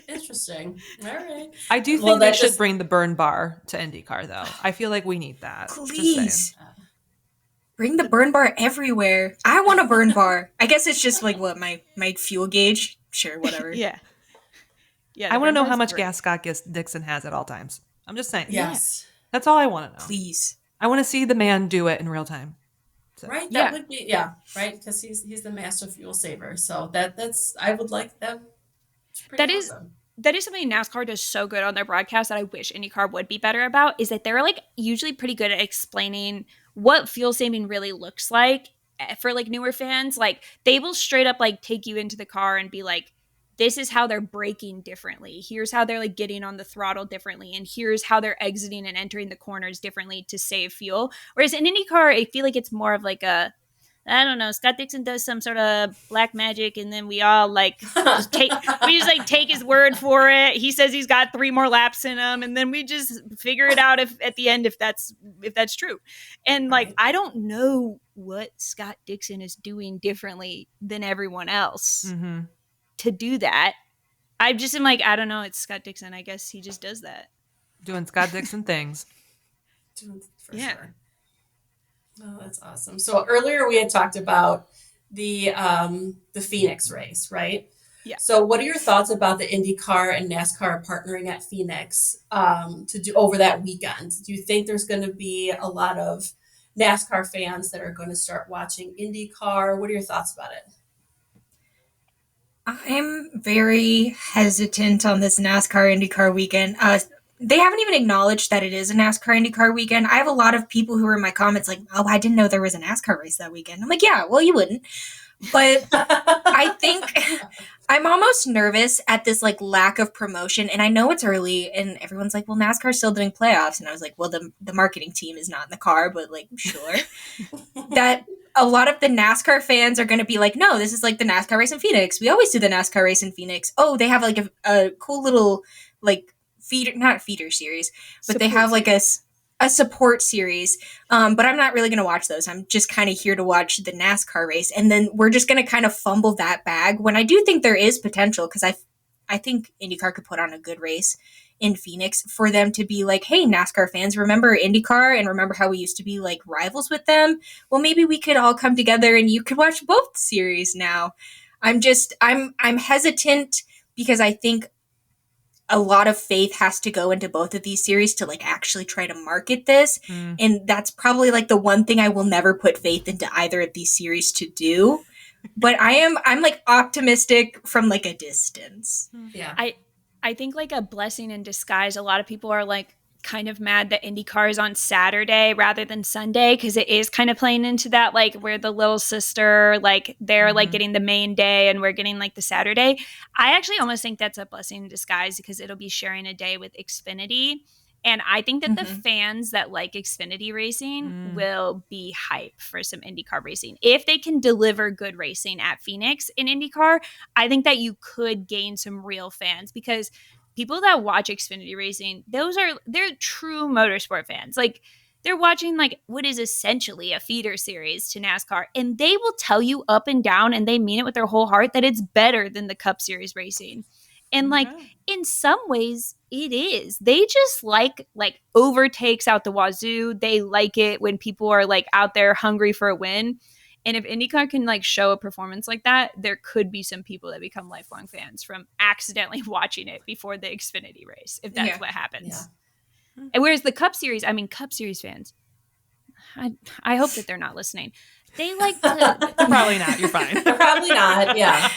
Interesting. All right. I do think they should bring the burn bar to IndyCar though. I feel like we need that. Please. Bring the burn bar everywhere. I want a burn bar. I guess it's just like what my fuel gauge. Sure, whatever. Yeah. I want to know how much gas Scott Dixon has at all times. I'm just saying. Yes. That's all I want to know. Please. I want to see the man do it in real time. So. Right. That would be right, because he's the master fuel saver. So that's I would like that. That is something NASCAR does so good on their broadcast that I wish IndyCar would be better about, is that they're like usually pretty good at explaining what fuel saving really looks like for like newer fans. Like they will straight up like take you into the car and be like, this is how they're braking differently. Here's how they're like getting on the throttle differently. And here's how they're exiting and entering the corners differently to save fuel. Whereas in IndyCar, I feel like it's more of like I don't know, Scott Dixon does some sort of black magic, and then we all like just take his word for it. He says he's got 3 more laps in him, and then we just figure it out at the end if that's true. And like I don't know what Scott Dixon is doing differently than everyone else. Mm-hmm. to do that. I just am like, I don't know. It's Scott Dixon. I guess he just does that. Doing Scott Dixon things. For sure. Oh, that's awesome. So earlier we had talked about the Phoenix race, right? Yeah. So what are your thoughts about the IndyCar and NASCAR partnering at Phoenix to do over that weekend? Do you think there's going to be a lot of NASCAR fans that are going to start watching IndyCar? What are your thoughts about it? I'm very hesitant on this NASCAR IndyCar weekend. They haven't even acknowledged that it is a NASCAR IndyCar weekend. I have a lot of people who are in my comments like, oh, I didn't know there was a NASCAR race that weekend. I'm like, yeah, well, you wouldn't. But I think I'm almost nervous at this like lack of promotion. And I know it's early and everyone's like, well, NASCAR's still doing playoffs. And I was like, well, the marketing team is not in the car, but like, sure. That a lot of the NASCAR fans are going to be like, no, this is like the NASCAR race in Phoenix. We always do the NASCAR race in Phoenix. Oh, they have like a cool little like not feeder series, but support they have like a support series. But I'm not really going to watch those. I'm just kind of here to watch the NASCAR race. And then we're just going to kind of fumble that bag when I do think there is potential because I think IndyCar could put on a good race in Phoenix for them to be like, hey, NASCAR fans, remember IndyCar and remember how we used to be like rivals with them? Well, maybe we could all come together and you could watch both series now. I'm hesitant because I think a lot of faith has to go into both of these series to like actually try to market this. And that's probably like the one thing I will never put faith into either of these series to do. But I'm like optimistic from like a distance. Yeah. I think like a blessing in disguise. A lot of people are like kind of mad that IndyCar is on Saturday rather than Sunday because it is kind of playing into that like we're the little sister, like they're like getting the main day and we're getting like the Saturday. I actually almost think that's a blessing in disguise because it'll be sharing a day with Xfinity. And I think that the fans that like Xfinity racing will be hype for some IndyCar racing. If they can deliver good racing at Phoenix in IndyCar, I think that you could gain some real fans because people that watch Xfinity racing, they're true motorsport fans. Like they're watching like what is essentially a feeder series to NASCAR, and they will tell you up and down, and they mean it with their whole heart, that it's better than the Cup Series racing. And like in some ways it is. They just like overtakes out the wazoo. They like it when people are like out there hungry for a win. And if IndyCar can like show a performance like that, there could be some people that become lifelong fans from accidentally watching it before the Xfinity race, if that's what happens. Yeah. And whereas the Cup Series, I mean, Cup Series fans, I hope that they're not listening. They like to... Probably not. You're fine. Probably not. Yeah.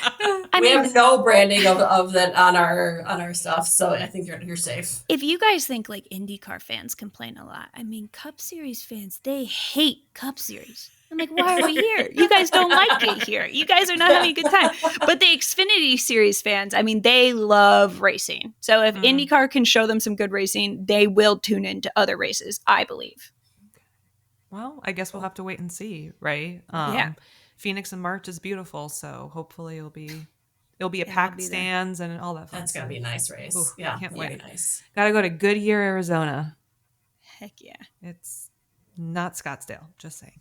We have no branding of that on our stuff, so I think you're safe. If you guys think like IndyCar fans complain a lot, I mean, Cup Series fans, they hate Cup Series. I'm like, why are we here? You guys don't like it here. You guys are not having a good time. But the Xfinity Series fans, I mean, they love racing. So if IndyCar can show them some good racing, they will tune into other races, I believe. Well, I guess we'll have to wait and see, right? Phoenix in March is beautiful, so hopefully it'll be a packed stands and all that fun. That's gonna be a nice race. Ooh, yeah, can't wait. Nice. Gotta go to Goodyear, Arizona. Heck yeah. It's not Scottsdale, just saying.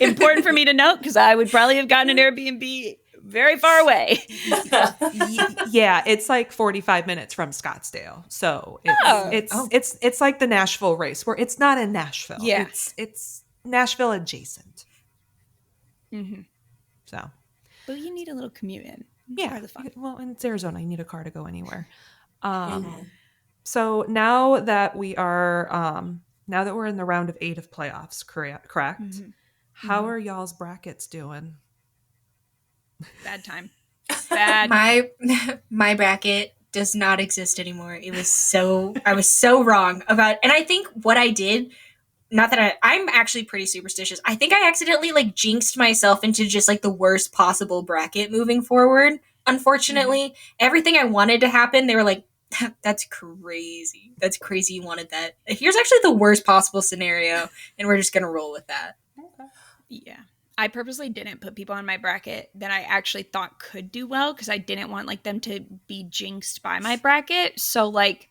Important for me to note because I would probably have gotten an Airbnb very far away. Yeah, it's like 45 minutes from Scottsdale. So it's like the Nashville race where it's not in Nashville. Yeah. It's Nashville adjacent. So. But you need a little commute in. It's part of the fun. Well, and it's Arizona. You need a car to go anywhere. So now that we're in the round of 8 of playoffs, correct? How are y'all's brackets doing? Bad time. Bad. My bracket does not exist anymore. I was so wrong about, and I think what I did, not that I'm actually pretty superstitious. I think I accidentally like jinxed myself into just like the worst possible bracket moving forward. Unfortunately, everything I wanted to happen, they were like, that's crazy. That's crazy you wanted that. Here's actually the worst possible scenario, and we're just going to roll with that. Okay. Yeah. I purposely didn't put people on my bracket that I actually thought could do well because I didn't want like them to be jinxed by my bracket. So like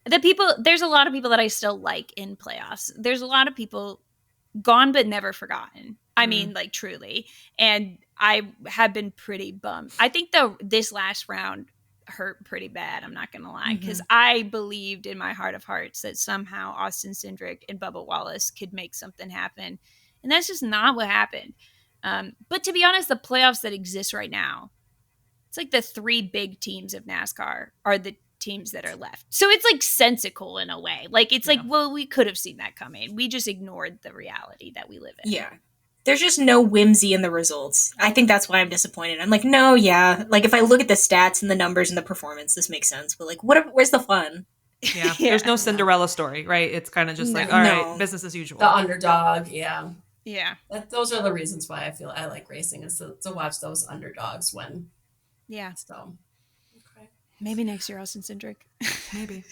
there's a lot of people that I still like in playoffs. There's a lot of people gone but never forgotten. I mean, like truly. And I have been pretty bummed. I think this last round hurt pretty bad. I'm not going to lie, because I believed in my heart of hearts that somehow Austin Cindric and Bubba Wallace could make something happen. And that's just not what happened. But to be honest, the playoffs that exist right now, it's like the 3 big teams of NASCAR are the teams that are left. So it's like sensical in a way. Like, it's like, well, we could have seen that coming. We just ignored the reality that we live in. Yeah. There's just no whimsy in the results. I think that's why I'm disappointed. I'm like, no, yeah. Like, if I look at the stats and the numbers and the performance, this makes sense. But, like, where's the fun? Yeah. There's no Cinderella story, right? It's kind of just like, all right, business as usual. The underdog, yeah. Yeah. Those are the reasons why I feel I like racing, is to watch those underdogs win. Yeah. So, okay. Maybe next year, Austin Cindric. Maybe.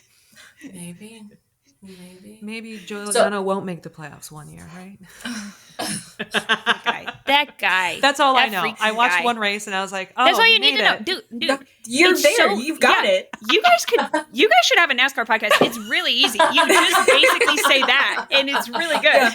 Maybe Joey Logano won't make the playoffs one year, right? That guy. That's all I know. I watched one race and I was like, oh, that's all you need to know. Dude, you're there. You've got it. You guys should have a NASCAR podcast. It's really easy. You just basically say that and it's really good.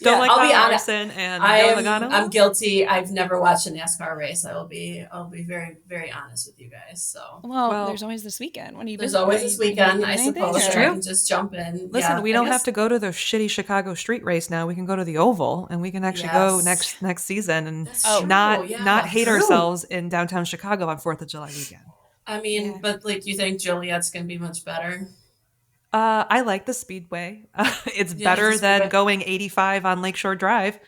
Don't like I'll be honest. honest. And I'm guilty. I've never watched a NASCAR race. I'll be very, very honest with you guys. So well, there's always this weekend. When there's always this weekend, I suppose. I can just jump in. Listen, we don't have to go to the shitty Chicago street race now. We can go to the Oval, and we can actually go next season and not hate ourselves in downtown Chicago on 4th of July weekend. I mean, but like, you think Joliet's going to be much better? I like the Speedway. It's better than going 85 on Lakeshore Drive.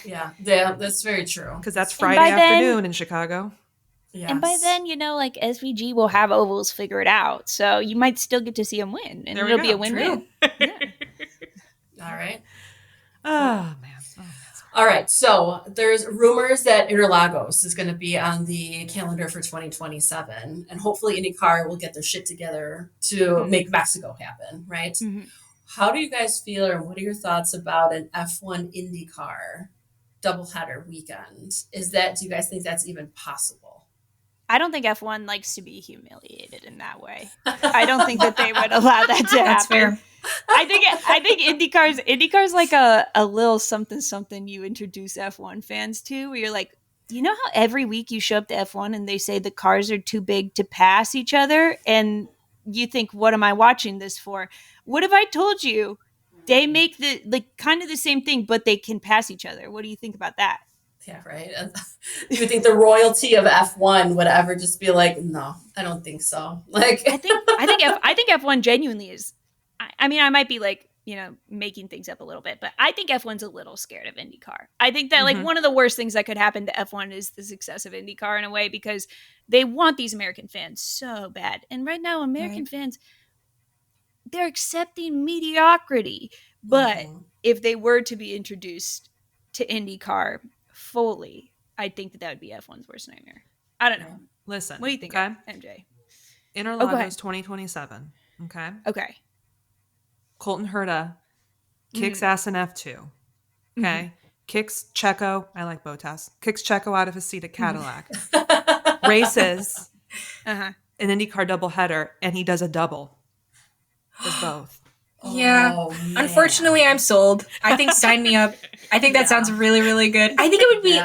Yeah, that's very true. Because that's Friday afternoon in Chicago. Yes. And by then, like SVG will have ovals figured out. So you might still get to see them win. And it'll be a win-win. Yeah. All right. Oh, man. All right, so there's rumors that Interlagos is going to be on the calendar for 2027, and hopefully IndyCar will get their shit together to make Mexico happen, right? Mm-hmm. How do you guys feel, or what are your thoughts about an F1 IndyCar doubleheader weekend? Do you guys think that's even possible? I don't think F1 likes to be humiliated in that way. I don't think that they would allow that to happen. That's fair. I think IndyCar's like a little something you introduce F1 fans to, where you're like, you know how every week you show up to F1 and they say the cars are too big to pass each other, and you think, what am I watching this for? What if I told you they make the kind of the same thing, but they can pass each other? What do you think about that? Yeah, right. Do you think the royalty of F1 would ever just be like, no, I don't think so. Like, I think F1 genuinely is. I mean, I might be like, making things up a little bit, but I think F1's a little scared of IndyCar. I think that like one of the worst things that could happen to F1 is the success of IndyCar in a way, because they want these American fans so bad. And right now, American fans, they're accepting mediocrity. But if they were to be introduced to IndyCar fully, I think that would be F1's worst nightmare. I don't know. Listen. What do you think, MJ? Interlagos 2027. Okay. Okay. Colton Herta kicks ass in F2. Okay. Kicks Checo. I like Bottas. Kicks Checo out of his seat at Cadillac. Races an IndyCar doubleheader, and he does a double. Does both. Yeah. Unfortunately, I'm sold. I think sign me up. I think that sounds really, really good. I think it would be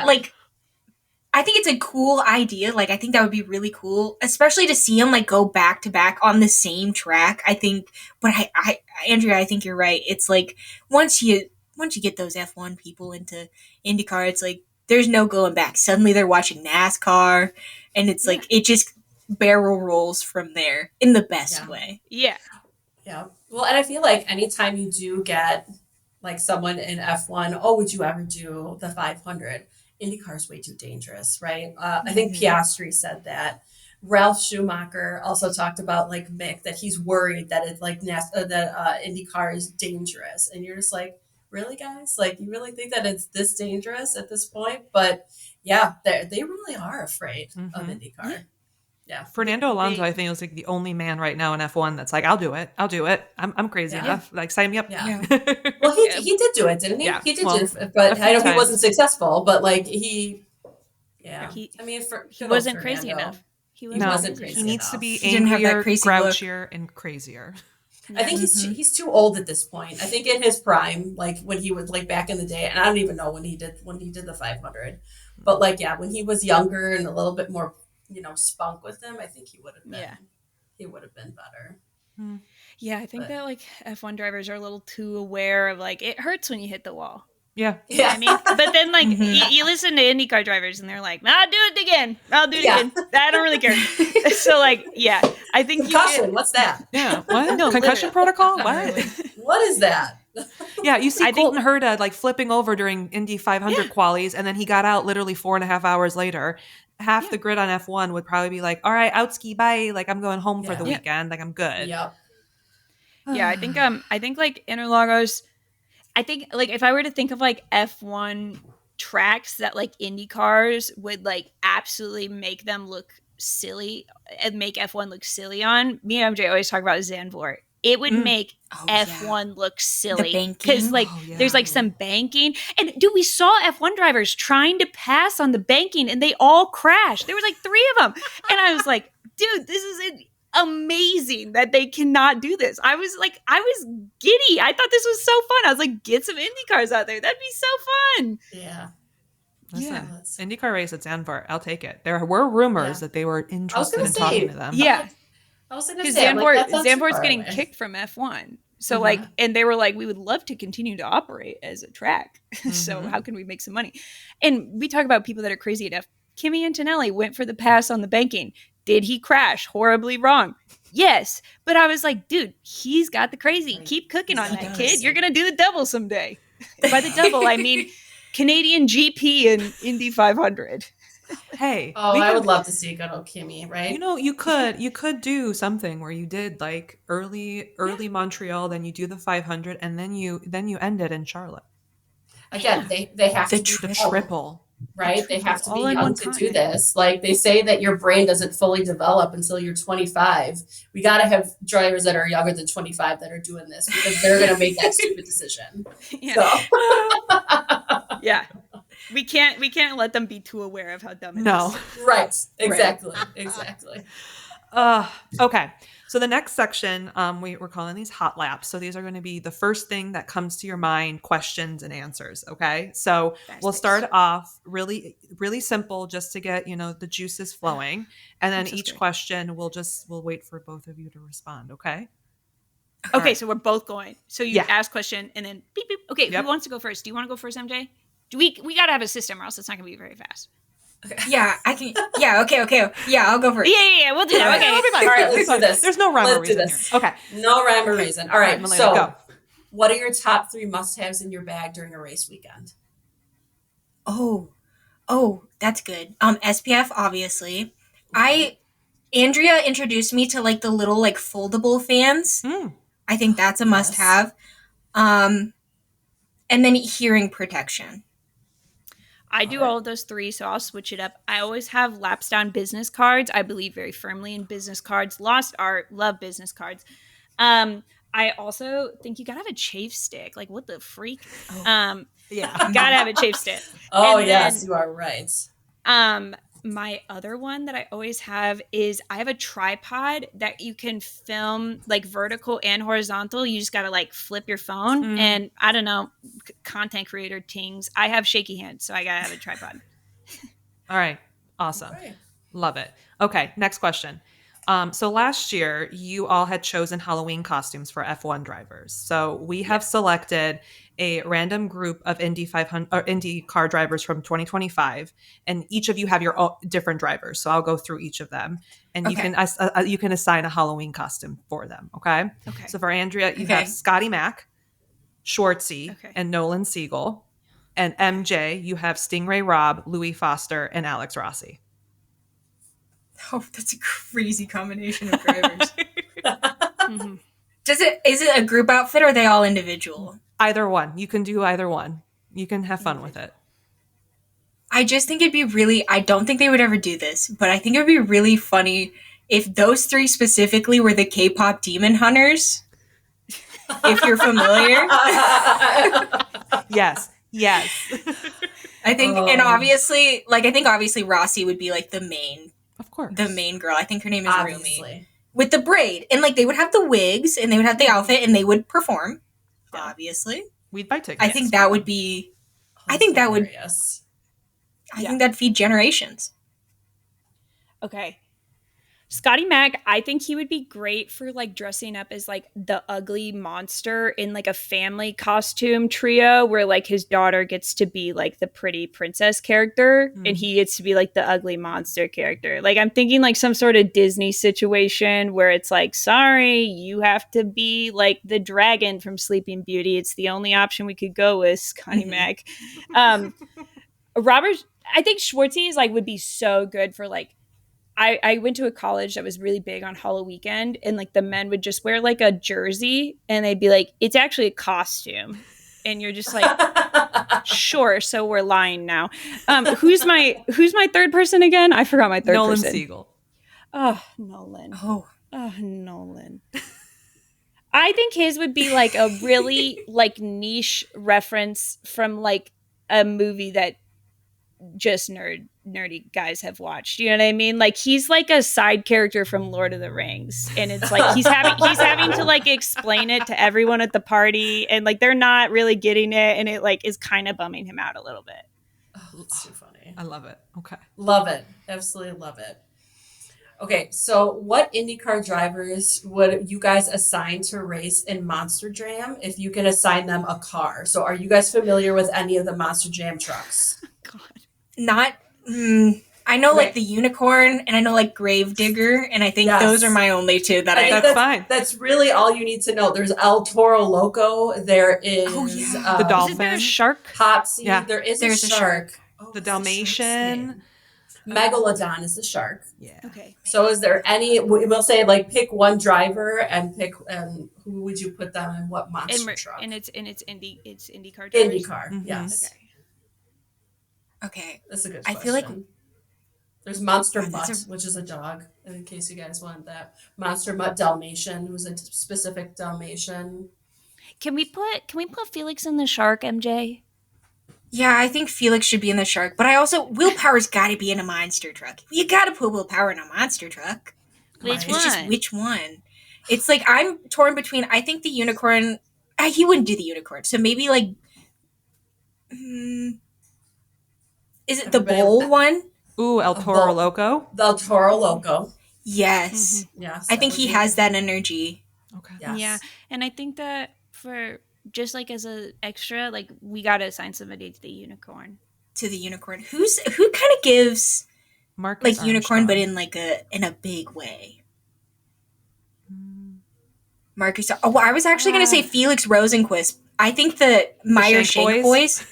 I think it's a cool idea. Like, I think that would be really cool, especially to see him go back to back on the same track. I think, but Andrea, I think you're right. It's like once you get those F1 people into IndyCar, it's like there's no going back. Suddenly they're watching NASCAR, and it's like it just barrel rolls from there in the best way. Yeah. Yeah. Well, and I feel like anytime you do get someone in F1, would you ever do the 500? IndyCar is way too dangerous, right? I think Piastri said that. Ralph Schumacher also talked about Mick, that he's worried that it's that IndyCar is dangerous, and you're just like, really, guys? You really think that it's this dangerous at this point? But yeah, they really are afraid of IndyCar. Yeah. Fernando Alonso, I think, is the only man right now in F1 that's like, I'll do it. I'm crazy enough. Sign me up. Yeah. Well, he did do it, didn't he? Yeah. He did do it, but I know he wasn't successful. But he wasn't crazy enough. He wasn't crazy enough. He needs to be angrier, grouchier, and crazier. I think he's too old at this point. I think in his prime, like when he was like back in the day, and I don't even know when he did the 500, but like when he was younger and a little bit more, spunk with him, I think he would have been better. Yeah, I think that like F1 drivers are a little too aware of like it hurts when you hit the wall. Yeah. You know what I mean? But then like you listen to IndyCar drivers and they're like, I'll do it again. I'll do it again. I don't really care. So like, yeah, I think concussion. What's that? Yeah. What? No, concussion protocol? What? What is that? Yeah, you see Colton Herta like flipping over during Indy 500 qualies, and then he got out literally 4.5 hours later. Half the grid on F1 would probably be like, all right, out ski, bye. Like I'm going home for the weekend. Like I'm good. Yep. Yeah, I think like Interlagos, I think like if I were to think of like F1 tracks that like Indy cars would like absolutely make them look silly and make F1 look silly on, me and MJ always talk about Zandvoort. It would make F1 look silly because like there's like some banking. And dude, we saw F1 drivers trying to pass on the banking and they all crashed. There was like 3 of them. And I was like, dude, this is amazing that they cannot do this. I was giddy. I thought this was so fun. I was like, get some Indy cars out there. That'd be so fun. Yeah. Listen, IndyCar race at Zandvoort. I'll take it. There were rumors that they were interested in talking to them. Yeah. I was going to say, say, Zandvoort's getting kicked from F1. So like, and they were like, we would love to continue to operate as a track. So how can we make some money? And we talk about people that are crazy enough. Kimi Antonelli went for the pass on the banking. Did he crash horribly wrong? Yes. But I was like, dude, he's got the crazy. Keep cooking on that, kid. You're going to do the double someday. By the double, I mean Canadian GP and Indy 500. Hey. Oh, I would love to see good old Kimi, right? You could do something where you did like early Montreal, then you do the 500, and then you end it in Charlotte. Again, they have to do the triple. Right? They have to be young to do this. Like they say that your brain doesn't fully develop until you're 25. We got to have drivers that are younger than 25 that are doing this because they're going to make that stupid decision. Yeah. So. Yeah. We can't let them be too aware of how dumb it is. Right. Exactly. Okay. So the next section, we're calling these hot laps. So these are going to be the first thing that comes to your mind, questions and answers. Okay. So we'll start off really, really simple just to get, the juices flowing. And then each question we'll wait for both of you to respond. Okay. Okay. So we're both going. So you ask question and then beep, beep. Okay. Who wants to go first? Do you want to go first, MJ? We got to have a system or else it's not going to be very fast. Okay. Yeah, I can. Yeah, okay. Yeah, I'll go first. Yeah, we'll do that. Okay. All right, let's do this. There's no rhyme or reason here. Okay. No rhyme or reason. All right, Milena, so go. What are your top 3 must-haves in your bag during a race weekend? Oh, that's good. SPF, obviously. Andrea introduced me to like the little like foldable fans. I think that's a must-have. And then hearing protection. I do all of those 3, so I'll switch it up. I always have laps down business cards. I believe very firmly in business cards. Lost art, love business cards. I also think you gotta have a chafe stick. Like, what the freak? Yeah, you gotta have a chafe stick. Oh, yes, you are right. My other one that I always have is I have a tripod that you can film like vertical and horizontal. You just got to like flip your phone and I don't know, content creator tings. I have shaky hands, so I got to have a tripod. All right. Awesome. Okay. Love it. Okay. Next question. So last year you all had chosen Halloween costumes for F1 drivers. So we have selected a random group of Indy 500 or Indy car drivers from 2025, and each of you have your own different drivers. So I'll go through each of them, and you can assign a Halloween costume for them. Okay. So for Andrea, you have Scotty Mac, Schwartzy, and Nolan Siegel, and MJ, you have Stingray Robb, Louis Foster, and Alex Rossi. Oh, that's a crazy combination of drivers. Is it a group outfit or are they all individual? Either one. You can do either one. You can have fun with it. I just think it'd be really, I don't think they would ever do this, but I think it would be really funny if those 3 specifically were the K-pop demon hunters. If you're familiar. Yes. I think, and obviously Rossi would be like the main. Of course. The main girl. I think her name is Rumi. with the braid. And like they would have the wigs and they would have the outfit and they would perform, Yeah. obviously. We'd buy tickets. I think that would be, I think that would, Hilarious. I think that'd feed generations. Okay. Scotty Mac, I think he would be great for like dressing up as like the ugly monster in like a family costume trio where like his daughter gets to be like the pretty princess character and he gets to be like the ugly monster character. Like I'm thinking like some sort of Disney situation where it's like, sorry, you have to be like the dragon from Sleeping Beauty. It's the only option we could go with, Scotty Mac. Robert, I think Schwartzy is like would be so good for like I went to a college that was really big on Halloween and like the men would just wear like a jersey and they'd be like, it's actually a costume. And you're just like, sure. So we're lying now. Who's my third person again? I forgot my third Nolan person. Siegel. Oh, Nolan. Oh, Nolan. I think his would be like a really like niche reference from like a movie that just nerdy guys have watched. You know what I mean? Like he's like a side character from Lord of the Rings, and it's like he's having to like explain it to everyone at the party, and like they're not really getting it, and it like is kind of bumming him out a little bit. Oh, that's too funny. I love it. Okay. Love it. Absolutely love it. Okay, so what IndyCar drivers would you guys assign to race in Monster Jam if you can assign them a car? So are you guys familiar with any of the Monster Jam trucks? God. not, I know like the Unicorn and I know like Gravedigger, and I think those are my only two that I That's fine. That's really all you need to know. There's El Toro Loco. There is the dolphin. Isn't there a shark? Popsy. Yeah. There's a a shark. Oh, The what's shark's Dalmatian. name? Megalodon is the shark. Yeah. Okay. So is there any, we'll say like pick one driver and pick, who would you put them in what monster truck? And it's IndyCar. IndyCar, Mhm. yes. Okay. That's a good I question. feel like there's Monster Oh, Mutt, that's which is a dog, in case you guys want that. Monster Mutt Dalmatian was a specific Dalmatian. Can we put Felix in the shark, MJ? Yeah, I think Felix should be in the shark, but I also Willpower's got to be in a monster truck. You got to put Willpower in a monster truck. Which It's just one? which one? It's like I'm torn between. I think the Unicorn. He wouldn't do the Unicorn, so maybe like. Is it the Everybody- bowl one? Ooh, El Toro Bull. Loco. The El Toro Loco. Yes, Yes. I that think would he be- has that energy Okay. Yes. Yeah, and I think that for just like as a extra, like we gotta assign somebody to the Unicorn. to the Unicorn. Who kind of gives Marcus like Unicorn, Armstrong. but in a big way? Marcus. Oh, well, I was actually going to say Felix Rosenquist. I think the Meyer Shank Shank Boys? boys.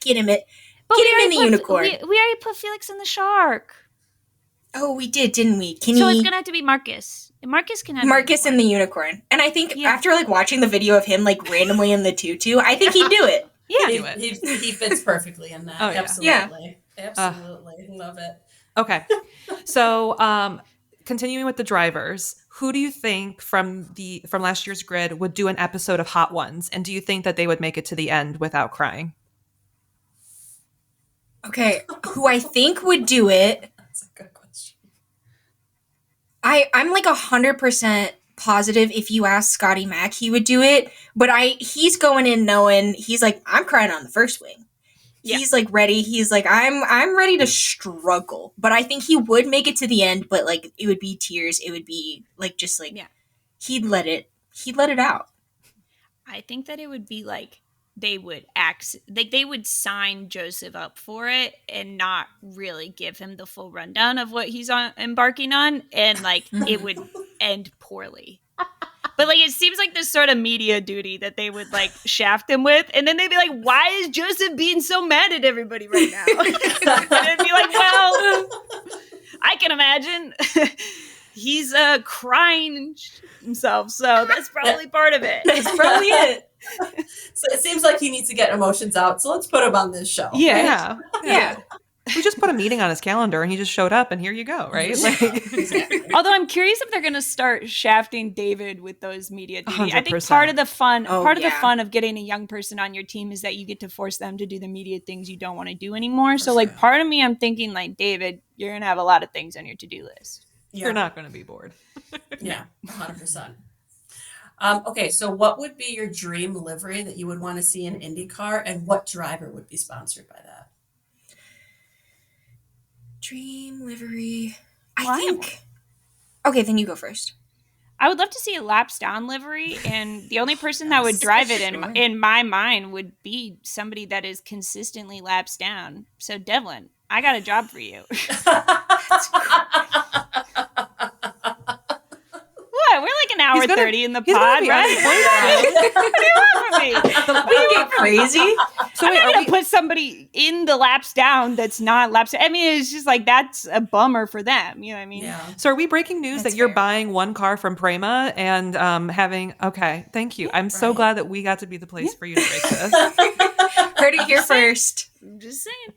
Get him it. But Get we him in already the Unicorn. We already put Felix in the shark, Oh, we did, didn't we? Can so it's he? gonna have to be Marcus. Marcus can have Marcus in in the Unicorn. And I think Yeah. after like watching the video of him like randomly in the tutu, I think he'd do it. Yeah. Do it. He fits perfectly in that. Oh, yeah. Absolutely. Absolutely. Love it. Okay. So, continuing with the drivers, who do you think from last year's grid would do an episode of Hot Ones? And do you think that they would make it to the end without crying? Okay, who I think would do it. That's a good question. I'm like 100% positive if you ask Scotty Mac, he would do it. But he's going in knowing he's like, I'm crying on the first wing. Yeah. He's like ready. He's like, I'm ready to struggle. But I think he would make it to the end, but like it would be tears. It would be like just like he'd let it out. I think that it would be like they would they would sign Joseph up for it and not really give him the full rundown of what he's embarking on, and like it would end poorly. But like it seems like this sort of media duty that they would like shaft him with, and then they'd be like, "Why is Joseph being so mad at everybody right now?" And it'd be like, "Well, I can imagine." He's crying himself, so that's probably part of it. That's probably it. So it seems like he needs to get emotions out. So let's put him on this show. Yeah. Yeah. We just put a meeting on his calendar and he just showed up and here you go, right? Like, Although I'm curious if they're going to start shafting David with those media duty. I think 100%. part of the fun, Oh, fun of getting a young person on your team is that you get to force them to do the media things you don't want to do anymore. So like part of me, I'm thinking like, David, you're going to have a lot of things on your to-do list. You're not going to be bored. Yeah, 100%. Okay, so what would be your dream livery that you would want to see in IndyCar, and what driver would be sponsored by that? Dream livery. Well, I think. Okay, then you go first. I would love to see a laps down livery, and the only person that would drive it Sure. in my mind would be somebody that is consistently laps down. So Devlin, I got a job for you. What? We're like an hour 30 in the pod, right? We get crazy. So I'm going to put somebody in the laps down that's not laps. I mean, it's just like, that's a bummer for them. You know what I mean? Yeah. So are we breaking news that you're buying one car from Prema and having, okay, thank you. I'm so glad that we got to be the place for you to break this. Heard it here first. I'm just saying.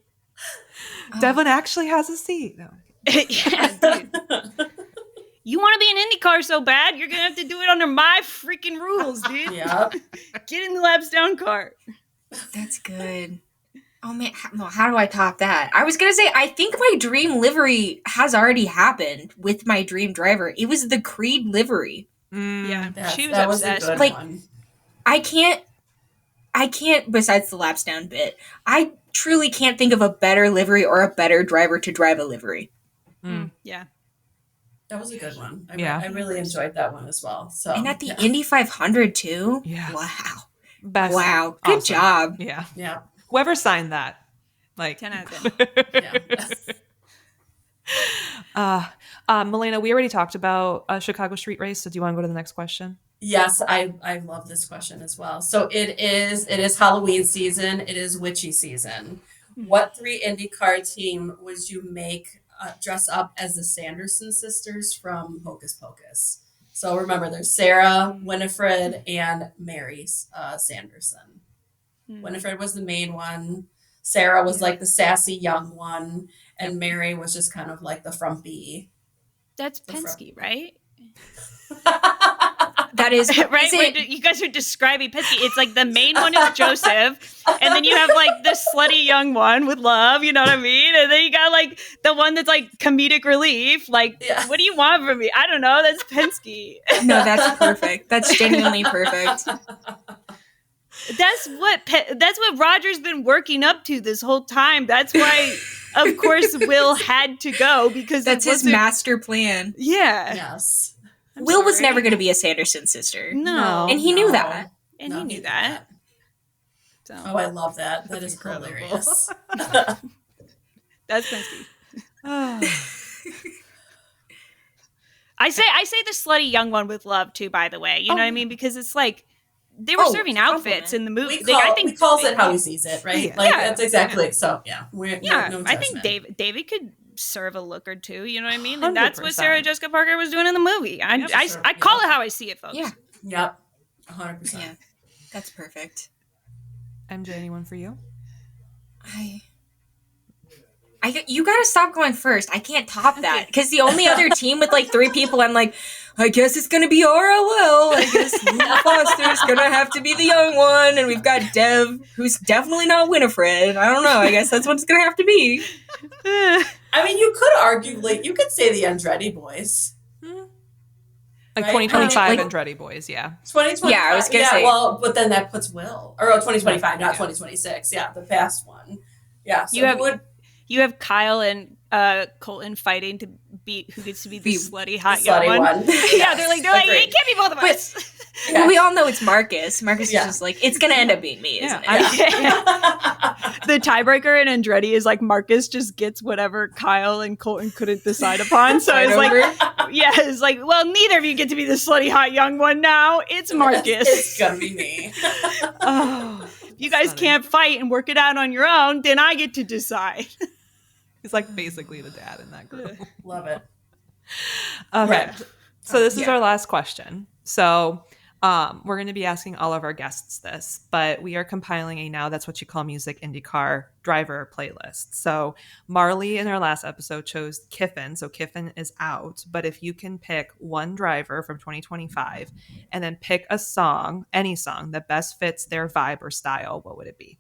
Devlin actually has a seat. No. Yeah, dude. You want to be an IndyCar so bad, you're going to have to do it under my freaking rules, dude. Yep. Get in the laps down car. That's good. Oh, man. How do I top that? I was going to say, I think my dream livery has already happened with my dream driver. It was the Creed livery. Yeah, she was that obsessed. Was a good Like, one. I can't, besides the laps down bit, I truly can't think of a better livery or a better driver to drive a livery. Yeah. That was a good one. Yeah. I really enjoyed that one as well. So And at the Indy 500 too. Yeah. Wow. Best. Wow. Good Awesome. job. Yeah. Yeah. Whoever signed that. Like 10 out of 10. Yeah. Milena, we already talked about a Chicago street race. So do you want to go to the next question? Yes, I love this question as well. So it is Halloween season. It is witchy season. What 3 IndyCar team would you make dress up as the Sanderson sisters from Hocus Pocus? So remember, there's Sarah, Winifred, and Mary Sanderson. Winifred was the main one. Sarah was like the sassy young one, and Mary was just kind of like the frumpy. That's Penske, right? That is right. Is it, Wait, you guys are describing Penske. It's like the main one is Joseph, and then you have like the slutty young one with Love. You know what I mean? And then you got like the one that's like comedic relief. Like, what do you want from me? I don't know. That's Penske. no, that's perfect. That's genuinely perfect. That's what Roger's been working up to this whole time. That's why, of course, Will had to go because that's his master plan. Yeah. Yes. Will was never going to be a Sanderson sister. No. And he knew that. And he knew that. So. Oh, I love that. That is hilarious. That's Penske. I say the slutty young one with Love too, by the way. You know what I mean? Because it's like they were serving outfits in the movie. He calls it how he sees it, right? Yeah. Like that's exactly so. Yeah, no I think David could serve a look or two. You know what I mean? And that's what Sarah Jessica Parker was doing in the movie. I call it how I see it, folks. Yeah. Yep. 100%. Yeah. That's perfect. MJ, anyone for you? You gotta stop going first. I can't top that because the only other team with like 3 people, I'm like, I guess it's gonna be ROL. I guess Luna Foster's gonna have to be the young one, and we've got Dev, who's definitely not Winifred. I don't know. I guess that's what it's gonna have to be. I mean, you could arguably, you could say the Andretti boys. Like Right? 2025 Like- Andretti boys, yeah. 2025. Yeah, I was gonna say. Well, but then that puts Will. Or 2025, not 2026. Yeah, the past one. Yeah, so you have Kyle and Colton fighting to be who gets to be the slutty hot the young slutty one. Yeah, they're like, agreed. it can't be both of us. Well, we all know it's Marcus. Marcus is just like, it's gonna end up being me, isn't it? The tiebreaker in Andretti is like Marcus just gets whatever Kyle and Colton couldn't decide upon. So it's it's like, well, neither of you get to be the slutty hot young one now. It's Marcus. It's gonna be me. If you guys can't fight and work it out on your own, then I get to decide. He's like basically the dad in that group. Love it. Okay. So this is our last question. So we're going to be asking all of our guests this, but we are compiling a Now That's What You Call Music IndyCar driver playlist. So Marley in our last episode chose Kiffin. So Kiffin is out. But if you can pick one driver from 2025 and then pick a song, any song that best fits their vibe or style, what would it be?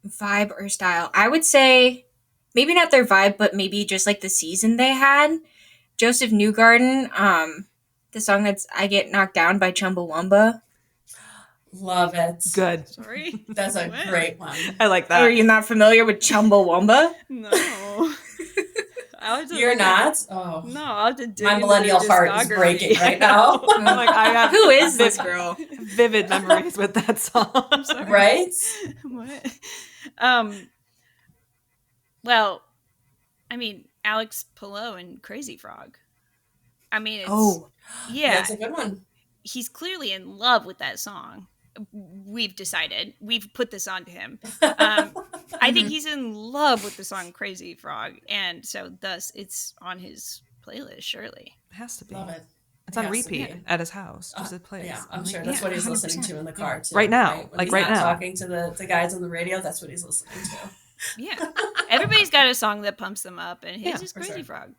Vibe or style? I would say maybe not their vibe, but maybe just like the season they had. Joseph Newgarden, the song that's I Get Knocked Down by Chumbawamba. Love it. Good. Sorry. That's a What? great one. I like that. Are you not familiar with Chumbawamba? No. You're not? Oh. No, I'll have to dig My into millennial the heart is discography. breaking right now. I'm like, I got Who is this girl? vivid memories with that song. I'm sorry. Right? What? Well, I mean, Alex Pillow and Crazy Frog. I mean, it's, yeah, That's a good one. he's clearly in love with that song. We've decided. We've put this on to him. I think he's in love with the song Crazy Frog, and so thus it's on his playlist, surely. It has to be. Love it. It's on Yes, repeat yeah. at his house. Just it plays. Yeah, I'm on sure repeat. that's what he's 100%. listening to in the car too. Right now, When like he's right not now. talking to the guys on the radio, that's what he's listening to. Yeah. Everybody's got a song that pumps them up, and his Yeah, is for Crazy sure. Frog.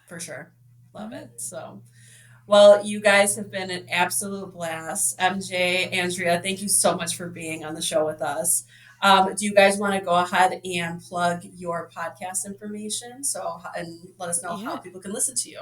For sure. Love it. So, well, you guys have been an absolute blast. MJ, Andrea, thank you so much for being on the show with us. Do you guys want to go ahead and plug your podcast information? And let us know how people can listen to you.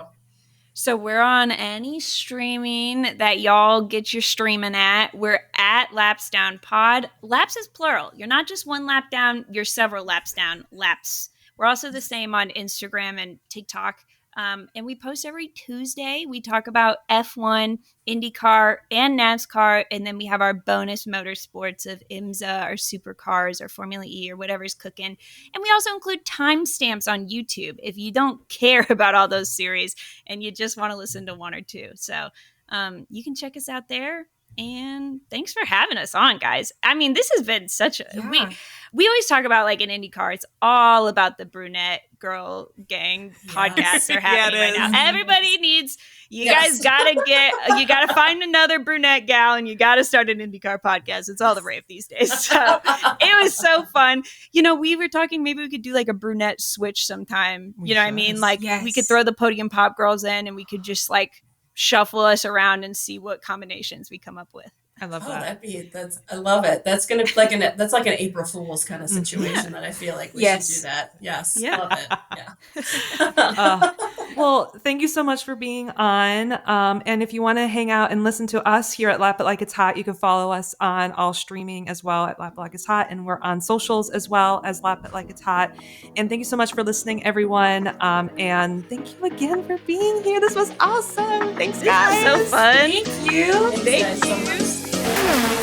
So we're on any streaming that y'all get your streaming at. We're at Laps Down Pod. Laps is plural. You're not just one lap down, you're several laps down. Laps. We're also the same on Instagram and TikTok. And we post every Tuesday. We talk about F1, IndyCar, and NASCAR. And then we have our bonus motorsports of IMSA or supercars or Formula E or whatever's cooking. And we also include timestamps on YouTube if you don't care about all those series and you just want to listen to one or two. So you can check us out there. And thanks for having us on, guys. I mean, this has been such a we always talk about like in IndyCar, it's all about the brunette girl gang podcasts are happening right now. Everybody needs you guys gotta find another brunette gal and you gotta start an IndyCar podcast. It's all the rave these days. So it was so fun. You know, we were talking maybe we could do like a brunette switch sometime. You know what I mean? Like we could throw the Podium Pop girls in and we could just like shuffle us around and see what combinations we come up with. I love that. I love it. That's gonna be like that's like an April Fool's kind of situation that I feel like we should do that. Yes. Yeah. Love it. Yeah. Well, thank you so much for being on. And if you want to hang out and listen to us here at Lap It Like It's Hot, you can follow us on all streaming as well at Lap It Like It's Hot. And we're on socials as well as Lap It Like It's Hot. And thank you so much for listening, everyone. And thank you again for being here. This was awesome. Thanks, guys. So fun. Thank you. Thanks, guys, so much.